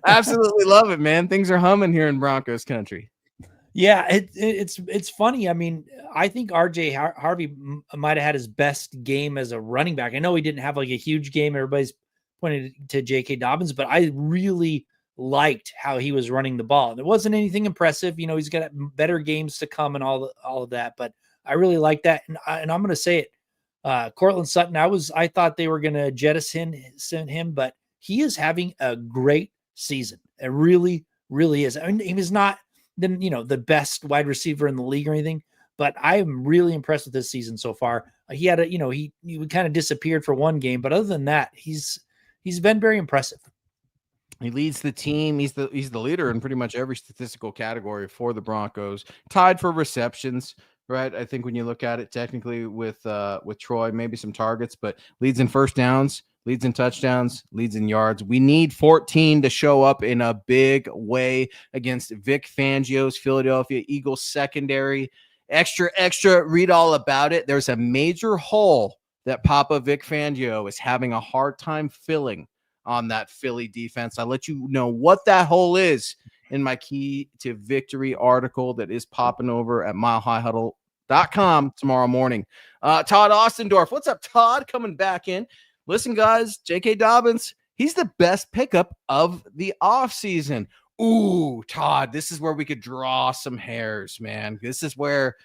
Absolutely love it, man. Things are humming here in Broncos country. Yeah, it's funny. I mean, I think R.J. Harvey might have had his best game as a running back. I know he didn't have like a huge game. Everybody's pointed to J.K. Dobbins, but I really liked how he was running the ball. It wasn't anything impressive. He's got better games to come and all of that, but I really like that. And I'm going to say it. Courtland Sutton, I thought they were going to jettison him, but he is having a great season. It really, really is. I mean, he was not the best wide receiver in the league or anything, but I am really impressed with this season so far. He had he kind of disappeared for one game, but other than that, he's been very impressive. He leads the team. He's the leader in pretty much every statistical category for the Broncos. Tied for receptions, right? I think when you look at it technically with Troy, maybe some targets, but leads in first downs, leads in touchdowns, leads in yards. We need 14 to show up in a big way against Vic Fangio's Philadelphia Eagles secondary. Extra, read all about it. There's a major hole that Papa Vic Fangio is having a hard time filling on that Philly defense. I'll let you know what that hole is in my Key to Victory article that is popping over at milehighhuddle.com tomorrow morning. Todd Ostendorf. What's up, Todd? Coming back in. Listen, guys, J.K. Dobbins, he's the best pickup of the offseason. Ooh, Todd, this is where we could draw some hairs, man. This is where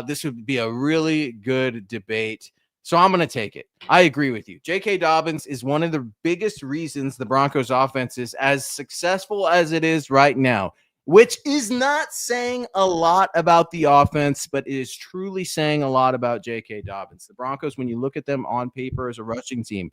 this would be a really good debate. So I'm going to take it. I agree with you. J.K. Dobbins is one of the biggest reasons the Broncos offense is as successful as it is right now, which is not saying a lot about the offense, but it is truly saying a lot about J.K. Dobbins. The Broncos, when you look at them on paper as a rushing team,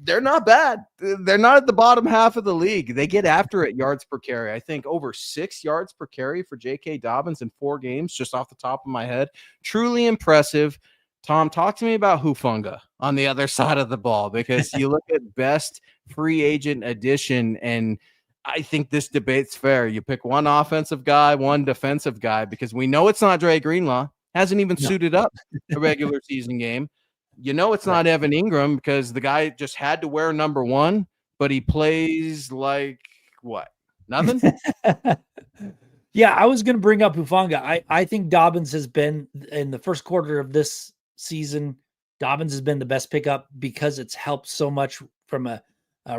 they're not bad. They're not at the bottom half of the league. They get after it yards per carry. I think over 6 yards per carry for J.K. Dobbins in 4 games, just off the top of my head. Truly impressive. Tom, talk to me about Hufanga on the other side of the ball, because you look at best free agent addition, and I think this debate's fair. You pick one offensive guy, one defensive guy, because we know it's not Dre Greenlaw. Hasn't even suited up a regular season game. You know it's not Evan Ingram, because the guy just had to wear number 1, but he plays like what? Nothing? Yeah, I was going to bring up Hufanga. I think Dobbins has been, in the first quarter of this season, Dobbins has been the best pickup because it's helped so much from a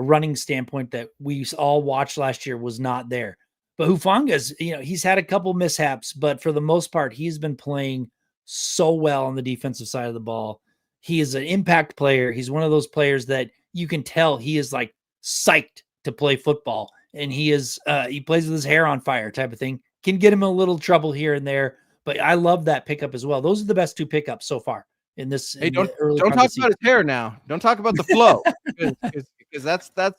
running standpoint that we all watched last year was not there. But Hufanga's, he's had a couple mishaps, but for the most part, he's been playing so well on the defensive side of the ball. He is an impact player. He's one of those players that you can tell he is like psyched to play football. And he plays with his hair on fire type of thing. Can get him a little trouble here and there, but I love that pickup as well. Those are the best 2 pickups so far in this. Hey, don't talk about his hair now. Don't talk about the flow, because that's I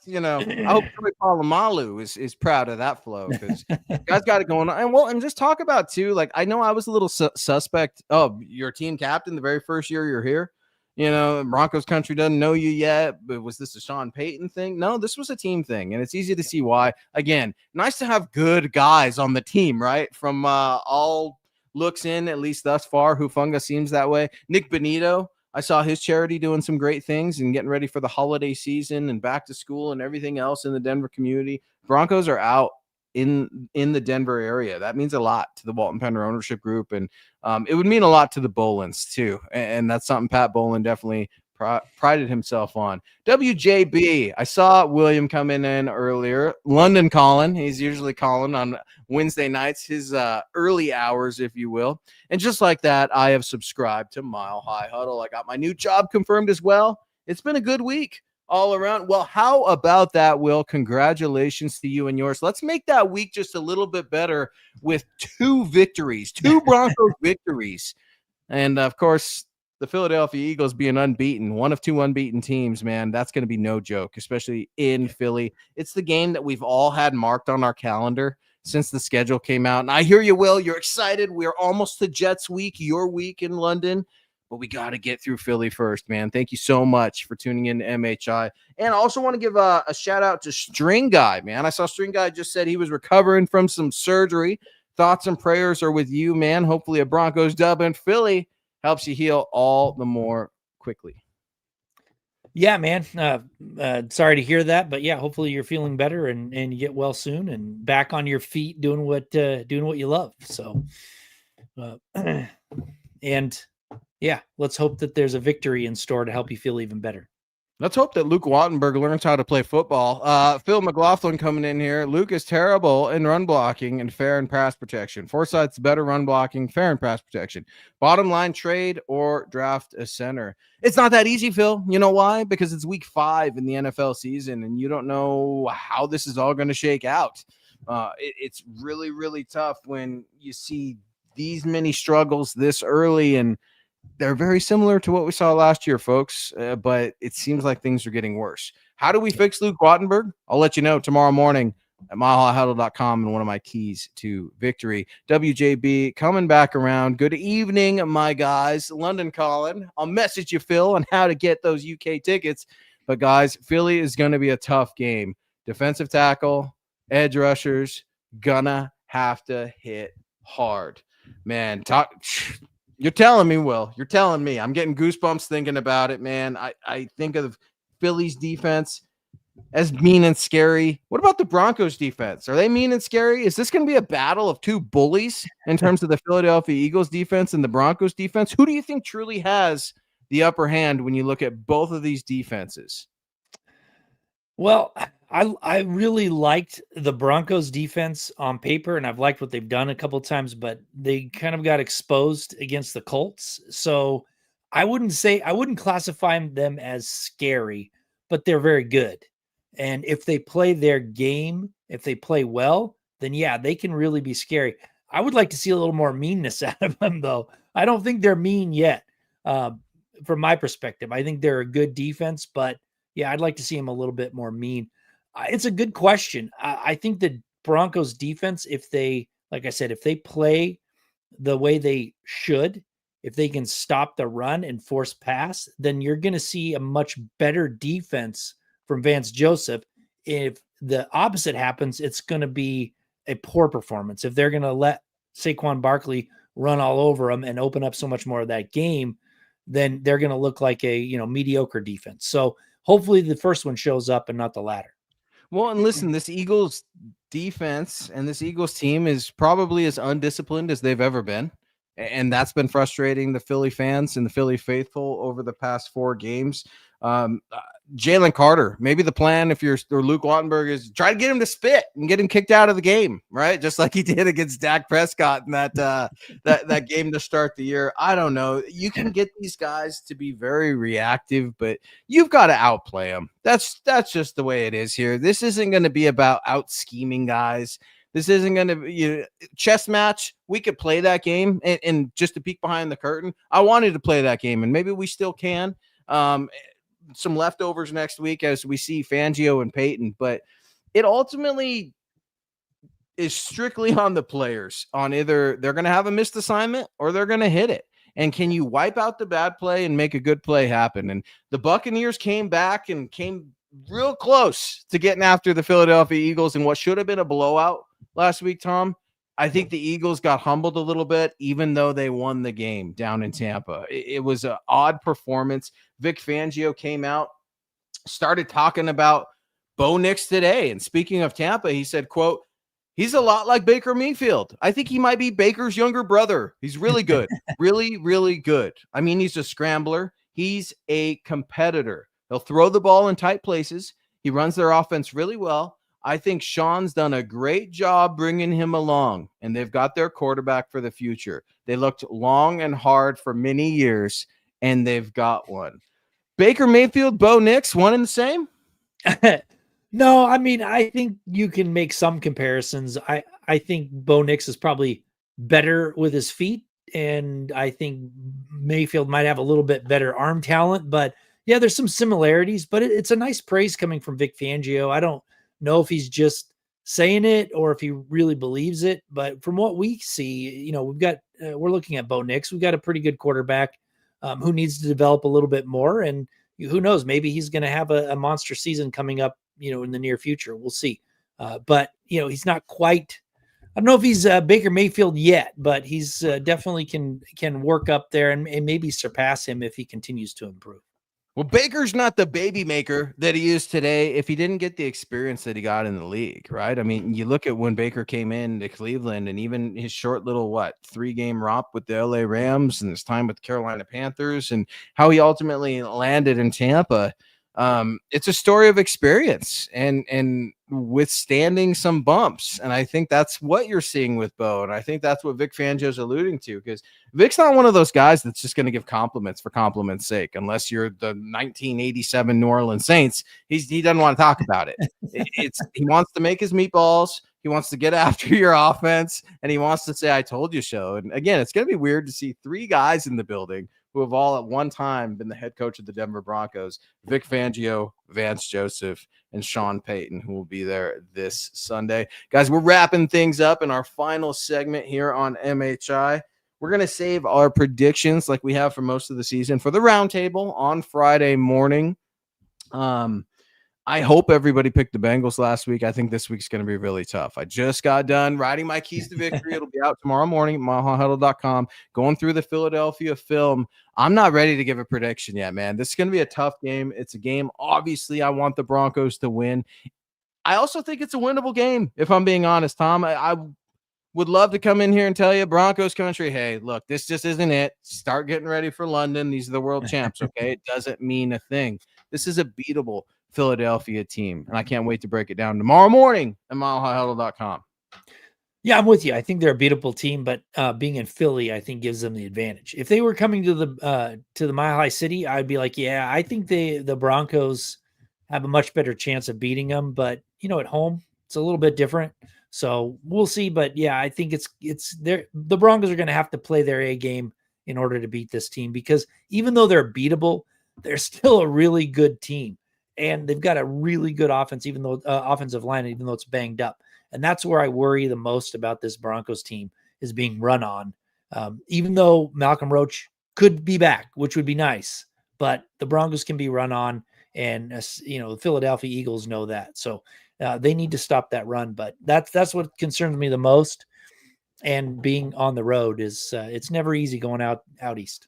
hope Troy Polamalu is proud of that flow, because guys got it going on. And just talk about too. Like, I know I was a little suspect of your team captain the very first year you're here. Broncos country doesn't know you yet, but was this a Sean Payton thing? No, this was a team thing, and it's easy to see why. Again, nice to have good guys on the team, right? From all looks in, at least thus far, Hufanga seems that way. Nick Benito, I saw his charity doing some great things and getting ready for the holiday season and back to school and everything else in the Denver community. Broncos are out in the Denver area. That means a lot to the Walton Penner ownership group, and it would mean a lot to the Bolins too, and that's something Pat Bolin definitely prided himself on. WJB, I saw William come in earlier. London calling. He's usually calling on Wednesday nights, his early hours, if you will. And just like that, I have subscribed to Mile High Huddle. I got my new job confirmed as well. It's been a good week all around. Well, how about that, Will? Congratulations to you and yours. Let's make that week just a little bit better with 2 victories, 2 Broncos victories. And, of course, the Philadelphia Eagles being unbeaten, one of 2 unbeaten teams, man, that's going to be no joke, especially in Philly. It's the game that we've all had marked on our calendar since the schedule came out. And I hear you, Will. You're excited. We're almost to Jets week, your week in London. But we got to get through Philly first, man. Thank you so much for tuning in to MHI. And I also want to give a shout out to String Guy, man. I saw String Guy just said he was recovering from some surgery. Thoughts and prayers are with you, man. Hopefully a Broncos dub in Philly helps you heal all the more quickly. Yeah, man. Sorry to hear that, but yeah, hopefully you're feeling better and you get well soon and back on your feet doing what you love. So, and yeah, let's hope that there's a victory in store to help you feel even better. Let's hope that Luke Wattenberg learns how to play football. Phil McLaughlin coming in here. Luke is terrible in run blocking and fair and pass protection. Forsyth's better run blocking, fair and pass protection. Bottom line, trade or draft a center. It's not that easy, Phil. You know why? Because it's week 5 in the NFL season, and you don't know how this is all going to shake out. It's really, really tough when you see these many struggles this early, and they're very similar to what we saw last year, folks, but it seems like things are getting worse. How do we fix Luke Wattenberg? I'll let you know tomorrow morning at milehighhuddle.com and one of my keys to victory. WJB coming back around. Good evening, my guys. London calling. I'll message you, Phil, on how to get those UK tickets. But, guys, Philly is going to be a tough game. Defensive tackle, edge rushers, gonna have to hit hard. Man, you're telling me, Will. You're telling me. I'm getting goosebumps thinking about it, man. I think of Philly's defense as mean and scary. What about the Broncos defense? Are they mean and scary? Is this going to be a battle of two bullies in terms of the Philadelphia Eagles defense and the Broncos defense? Who do you think truly has the upper hand when you look at both of these defenses? Well, I really liked the Broncos defense on paper, and I've liked what they've done a couple of times, but they kind of got exposed against the Colts. So I wouldn't classify them as scary, but they're very good. And if they play their game, if they play well, then yeah, they can really be scary. I would like to see a little more meanness out of them, though. I don't think they're mean yet. From my perspective, I think they're a good defense, but yeah, I'd like to see them a little bit more mean. It's a good question. I think the Broncos defense, like I said, if they play the way they should, if they can stop the run and force pass, then you're going to see a much better defense from Vance Joseph. If the opposite happens, it's going to be a poor performance. If they're going to let Saquon Barkley run all over them and open up so much more of that game, then they're going to look like a mediocre defense. So hopefully the first one shows up and not the latter. Well, and listen, this Eagles defense and this Eagles team is probably as undisciplined as they've ever been. And that's been frustrating the Philly fans and the Philly faithful over the past 4 games. Jalen Carter, maybe the plan if you're Luke Wattenberg is try to get him to spit and get him kicked out of the game, right? Just like he did against Dak Prescott in that game to start the year. I don't know. You can get these guys to be very reactive, but you've got to outplay them. That's just the way it is here. This isn't going to be about out scheming guys. This isn't going to be chess match. We could play that game, and just to peek behind the curtain, I wanted to play that game, and maybe we still can. Some leftovers next week as we see Fangio and Peyton, but it ultimately is strictly on the players on either they're going to have a missed assignment or they're going to hit it. And can you wipe out the bad play and make a good play happen? And the Buccaneers came back and came real close to getting after the Philadelphia Eagles in what should have been a blowout last week, Tom. I think the Eagles got humbled a little bit, even though they won the game down in Tampa. It was an odd performance. Vic Fangio came out, started talking about Bo Nix today. And speaking of Tampa, he said, quote, he's a lot like Baker Mayfield. I think he might be Baker's younger brother. He's really good. Really, really good. I mean, he's a scrambler. He's a competitor. He'll throw the ball in tight places. He runs their offense really well. I think Sean's done a great job bringing him along, and they've got their quarterback for the future. They looked long and hard for many years, and they've got one. Baker Mayfield, Bo Nix, one and the same? No, I mean, I think you can make some comparisons. I think Bo Nix is probably better with his feet, and I think Mayfield might have a little bit better arm talent. But, yeah, there's some similarities, but it's a nice praise coming from Vic Fangio. I don't know if he's just saying it or if he really believes it, but from what we see, we're looking at Bo Nix. We've got a pretty good quarterback who needs to develop a little bit more, and who knows, maybe he's going to have a monster season coming up, in the near future. We'll see. But he's not quite. I don't know if he's Baker Mayfield yet, but he's definitely can work up there and maybe surpass him if he continues to improve. Well, Baker's not the baby maker that he is today if he didn't get the experience that he got in the league, right? I mean, you look at when Baker came in to Cleveland and even his short little, 3-game romp with the LA Rams and his time with the Carolina Panthers and how he ultimately landed in Tampa. It's a story of experience and withstanding some bumps. And I think that's what you're seeing with Bo. And I think that's what Vic Fangio is alluding to, because Vic's not one of those guys that's just going to give compliments for compliments' sake, unless you're the 1987 New Orleans Saints. He doesn't want to talk about it. He wants to make his meatballs. He wants to get after your offense, and he wants to say, I told you so. And again, it's going to be weird to see three guys in the building who have all at one time been the head coach of the Denver Broncos: Vic Fangio, Vance Joseph, and Sean Payton, who will be there this Sunday. Guys, we're wrapping things up in our final segment here on MHI. We're going to save our predictions like we have for most of the season for the roundtable on Friday morning. I hope everybody picked the Bengals last week. I think this week's going to be really tough. I just got done writing my keys to victory. It'll be out tomorrow morning at milehighhuddle.com, going through the Philadelphia film. I'm not ready to give a prediction yet, man. This is going to be a tough game. It's a game, obviously, I want the Broncos to win. I also think it's a winnable game, if I'm being honest, Tom. I would love to come in here and tell you, Broncos country, hey, look, this just isn't it. Start getting ready for London. These are the world champs, okay? It doesn't mean a thing. This is a beatable Philadelphia team, and I can't wait to break it down tomorrow morning at milehighhuddle.com. Yeah, I'm with you. I think they're a beatable team, but being in Philly, I think gives them the advantage. If they were coming to the Mile High City, I'd be like, yeah, I think the Broncos have a much better chance of beating them. But at home, it's a little bit different. So we'll see. But yeah, I think the Broncos are going to have to play their A game in order to beat this team, because even though they're beatable, they're still a really good team. And they've got a really good offense, even though offensive line, even though it's banged up. And that's where I worry the most about this Broncos team, is being run on. Even though Malcolm Roach could be back, which would be nice, but the Broncos can be run on, and the Philadelphia Eagles know that. So they need to stop that run. But that's what concerns me the most. And being on the road is it's never easy going out east.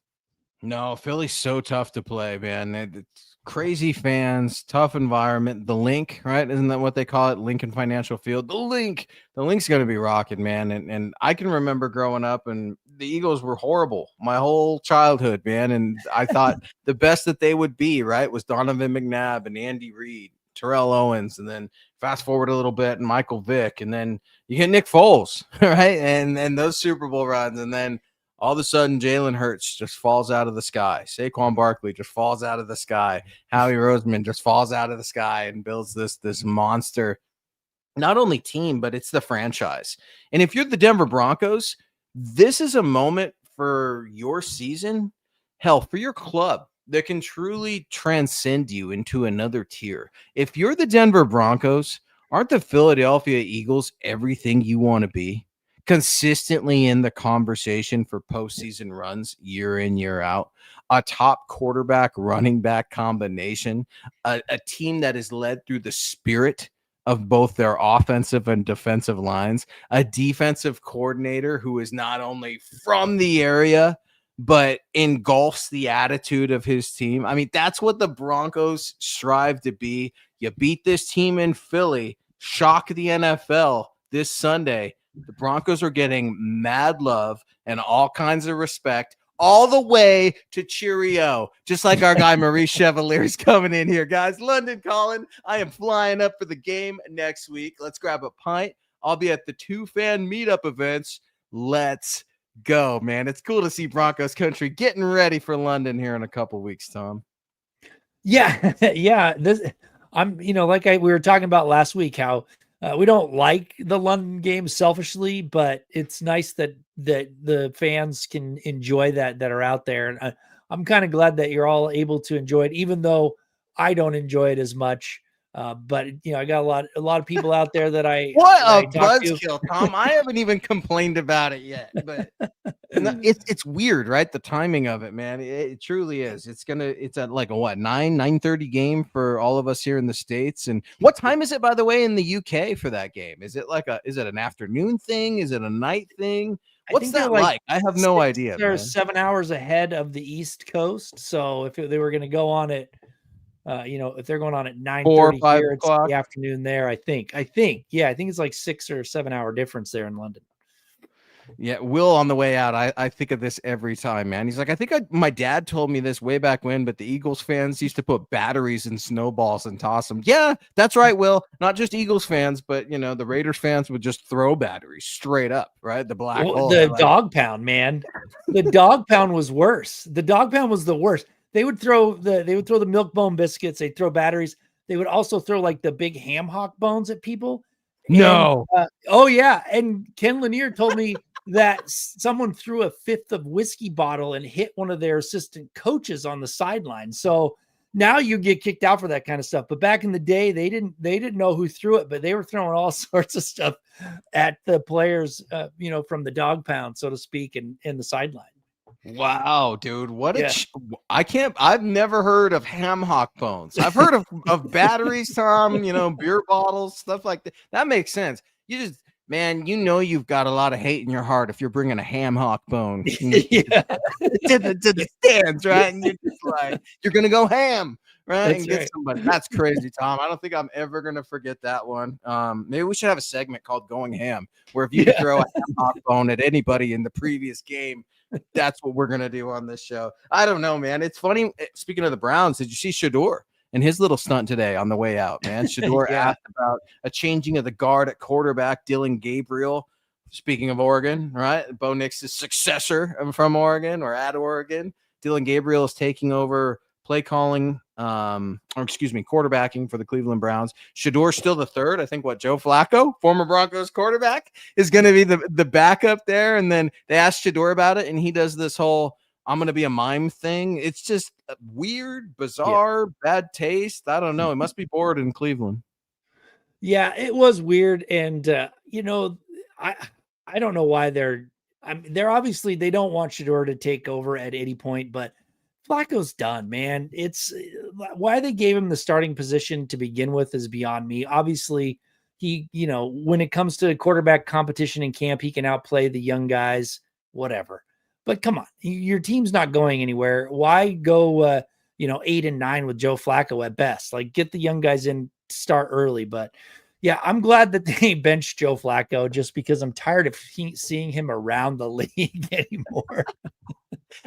No, Philly's so tough to play, man. It's crazy fans, tough environment. The Link, right? Isn't that what they call it? Lincoln Financial Field. The Link's going to be rocking, man. And I can remember growing up, and the Eagles were horrible my whole childhood, man. And I thought the best that they would be, right, was Donovan McNabb and Andy Reid, Terrell Owens, and then fast forward a little bit, and Michael Vick, and then you get Nick Foles, right? And those Super Bowl runs, and then all of a sudden, Jalen Hurts just falls out of the sky. Saquon Barkley just falls out of the sky. Howie Roseman just falls out of the sky and builds this monster, not only team, but it's the franchise. And if you're the Denver Broncos, this is a moment for your season, hell, for your club, that can truly transcend you into another tier. If you're the Denver Broncos, aren't the Philadelphia Eagles everything you want to be? Consistently in the conversation for postseason runs year in, year out, a top quarterback, running back combination, a team that is led through the spirit of both their offensive and defensive lines, a defensive coordinator who is not only from the area, but engulfs the attitude of his team. I mean, that's what the Broncos strive to be. You beat this team in Philly, shock the NFL this Sunday. The Broncos are getting mad love and all kinds of respect all the way to Cheerio, just like our guy Maurice Chevalier is coming in here. Guys, London calling. I am flying up for the game next week. Let's grab a pint. I'll be at the 2-fan meetup events. Let's go, man. It's cool to see Broncos country getting ready for London here in a couple weeks, Tom. Yeah, yeah. We were talking about last week, how we don't like the London game selfishly, but it's nice that the fans can enjoy that are out there. And I'm kind of glad that you're all able to enjoy it, even though I don't enjoy it as much. But I got a lot of people out there that I buzzkill, Tom. I haven't even complained about it yet, but it's weird, right? The timing of it, man. It truly is. It's at like a 9:30 game for all of us here in the States. And what time is it, by the way, in the UK for that game? Is it an afternoon thing? Is it a night thing? What's that like? I have no idea. They're 7 hours ahead of the East Coast. So if they were going to go on it, if they're going on at 9:30 here, it's the afternoon there. I think, yeah, I think it's like 6 or 7 hour difference there in London. Yeah, Will on the way out, I think of this every time, man. He's like, I think my dad told me this way back when, but the Eagles fans used to put batteries in snowballs and toss them. Yeah, that's right, Will. Not just Eagles fans, but the Raiders fans would just throw batteries straight up, right? The black hole. The dog pound, man. The dog pound was worse. The dog pound was the worst. They would throw the milk bone biscuits. They'd throw batteries. They would also throw like the big ham hock bones at people. No. And, oh yeah. And Ken Lanier told me that someone threw a fifth of whiskey bottle and hit one of their assistant coaches on the sideline. So now you get kicked out for that kind of stuff. But back in the day, they didn't know who threw it, but they were throwing all sorts of stuff at the players, from the dog pound, so to speak, and the sideline. Wow, dude. What I've never heard of ham hock bones. I've heard of batteries, Tom, beer bottles, stuff like that. That makes sense. Man, you've got a lot of hate in your heart if you're bringing a ham hock bone to the stands, right? And you're just like, you're going to go ham, right? That's and get right. somebody. That's crazy, Tom. I don't think I'm ever going to forget that one. Maybe we should have a segment called Going Ham, where if you could throw a ham hock bone at anybody in the previous game, that's what we're going to do on this show. I don't know, man. It's funny. Speaking of the Browns, did you see Shador and his little stunt today on the way out, man? Shador asked about a changing of the guard at quarterback, Dylan Gabriel. Speaking of Oregon, right? Bo Nix's successor from Oregon or at Oregon. Dylan Gabriel is taking over play calling, quarterbacking for the Cleveland Browns. Shador's still the third. I think Joe Flacco, former Broncos quarterback, is going to be the backup there. And then they asked Shador about it, and he does this whole I'm going to be a mime thing. It's just weird, bizarre, bad taste. I don't know. It must be bored in Cleveland. Yeah, it was weird. And, I don't know why they're obviously they don't want Shador to take over at any point, but Flacco's done, man. It's why they gave him the starting position to begin with is beyond me. Obviously, he, when it comes to quarterback competition in camp, he can outplay the young guys, whatever. But come on, your team's not going anywhere. Why go, 8-9 with Joe Flacco at best? Like, get the young guys in, start early. But yeah, I'm glad that they benched Joe Flacco just because I'm tired of seeing him around the league anymore.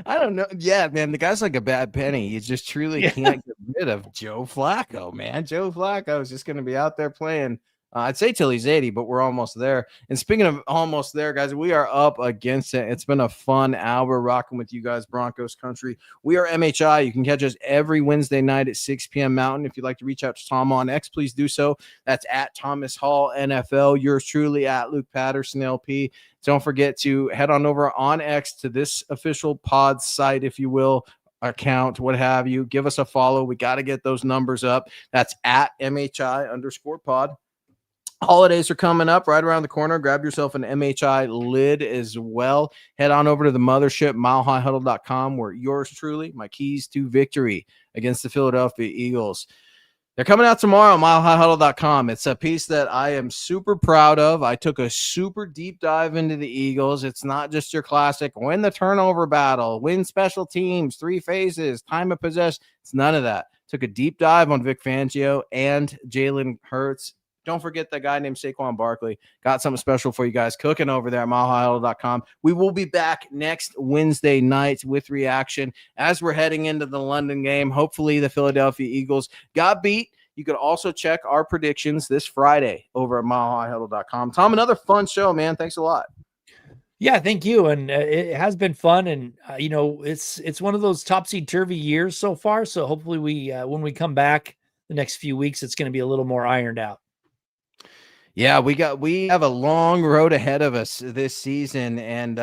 I don't know. Yeah, man, the guy's like a bad penny. You just truly can't get rid of Joe Flacco, man. Joe Flacco is just going to be out there playing. I'd say till he's 80, but we're almost there. And speaking of almost there, guys, we are up against it. It's been a fun hour rocking with you guys, Broncos country. We are MHI. You can catch us every Wednesday night at 6 p.m. Mountain. If you'd like to reach out to Tom on X, please do so. That's at Thomas Hall NFL. Yours truly at Luke Patterson LP. Don't forget to head on over on X to this official pod site, if you will, account, what have you. Give us a follow. We got to get those numbers up. That's at MHI_pod. Holidays are coming up right around the corner. Grab yourself an MHI lid as well. Head on over to the mothership, milehighhuddle.com, where yours truly, my keys to victory against the Philadelphia Eagles. They're coming out tomorrow, milehighhuddle.com. It's a piece that I am super proud of. I took a super deep dive into the Eagles. It's not just your classic win the turnover battle, win special teams, 3 phases, time of possession. It's none of that. Took a deep dive on Vic Fangio and Jalen Hurts. Don't forget that guy named Saquon Barkley. Got something special for you guys cooking over there at milehighhuddle.com. We will be back next Wednesday night with reaction as we're heading into the London game. Hopefully the Philadelphia Eagles got beat. You can also check our predictions this Friday over at milehighhuddle.com. Tom, another fun show, man. Thanks a lot. Yeah, thank you. And it has been fun. And, it's one of those topsy-turvy years so far. So hopefully when we come back the next few weeks, it's going to be a little more ironed out. Yeah, we have a long road ahead of us this season, and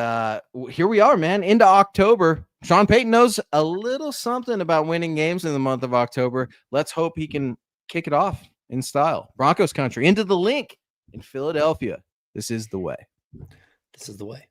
here we are, man, into October. Sean Payton knows a little something about winning games in the month of October. Let's hope he can kick it off in style. Broncos country, into the link in Philadelphia. This is the way. This is the way.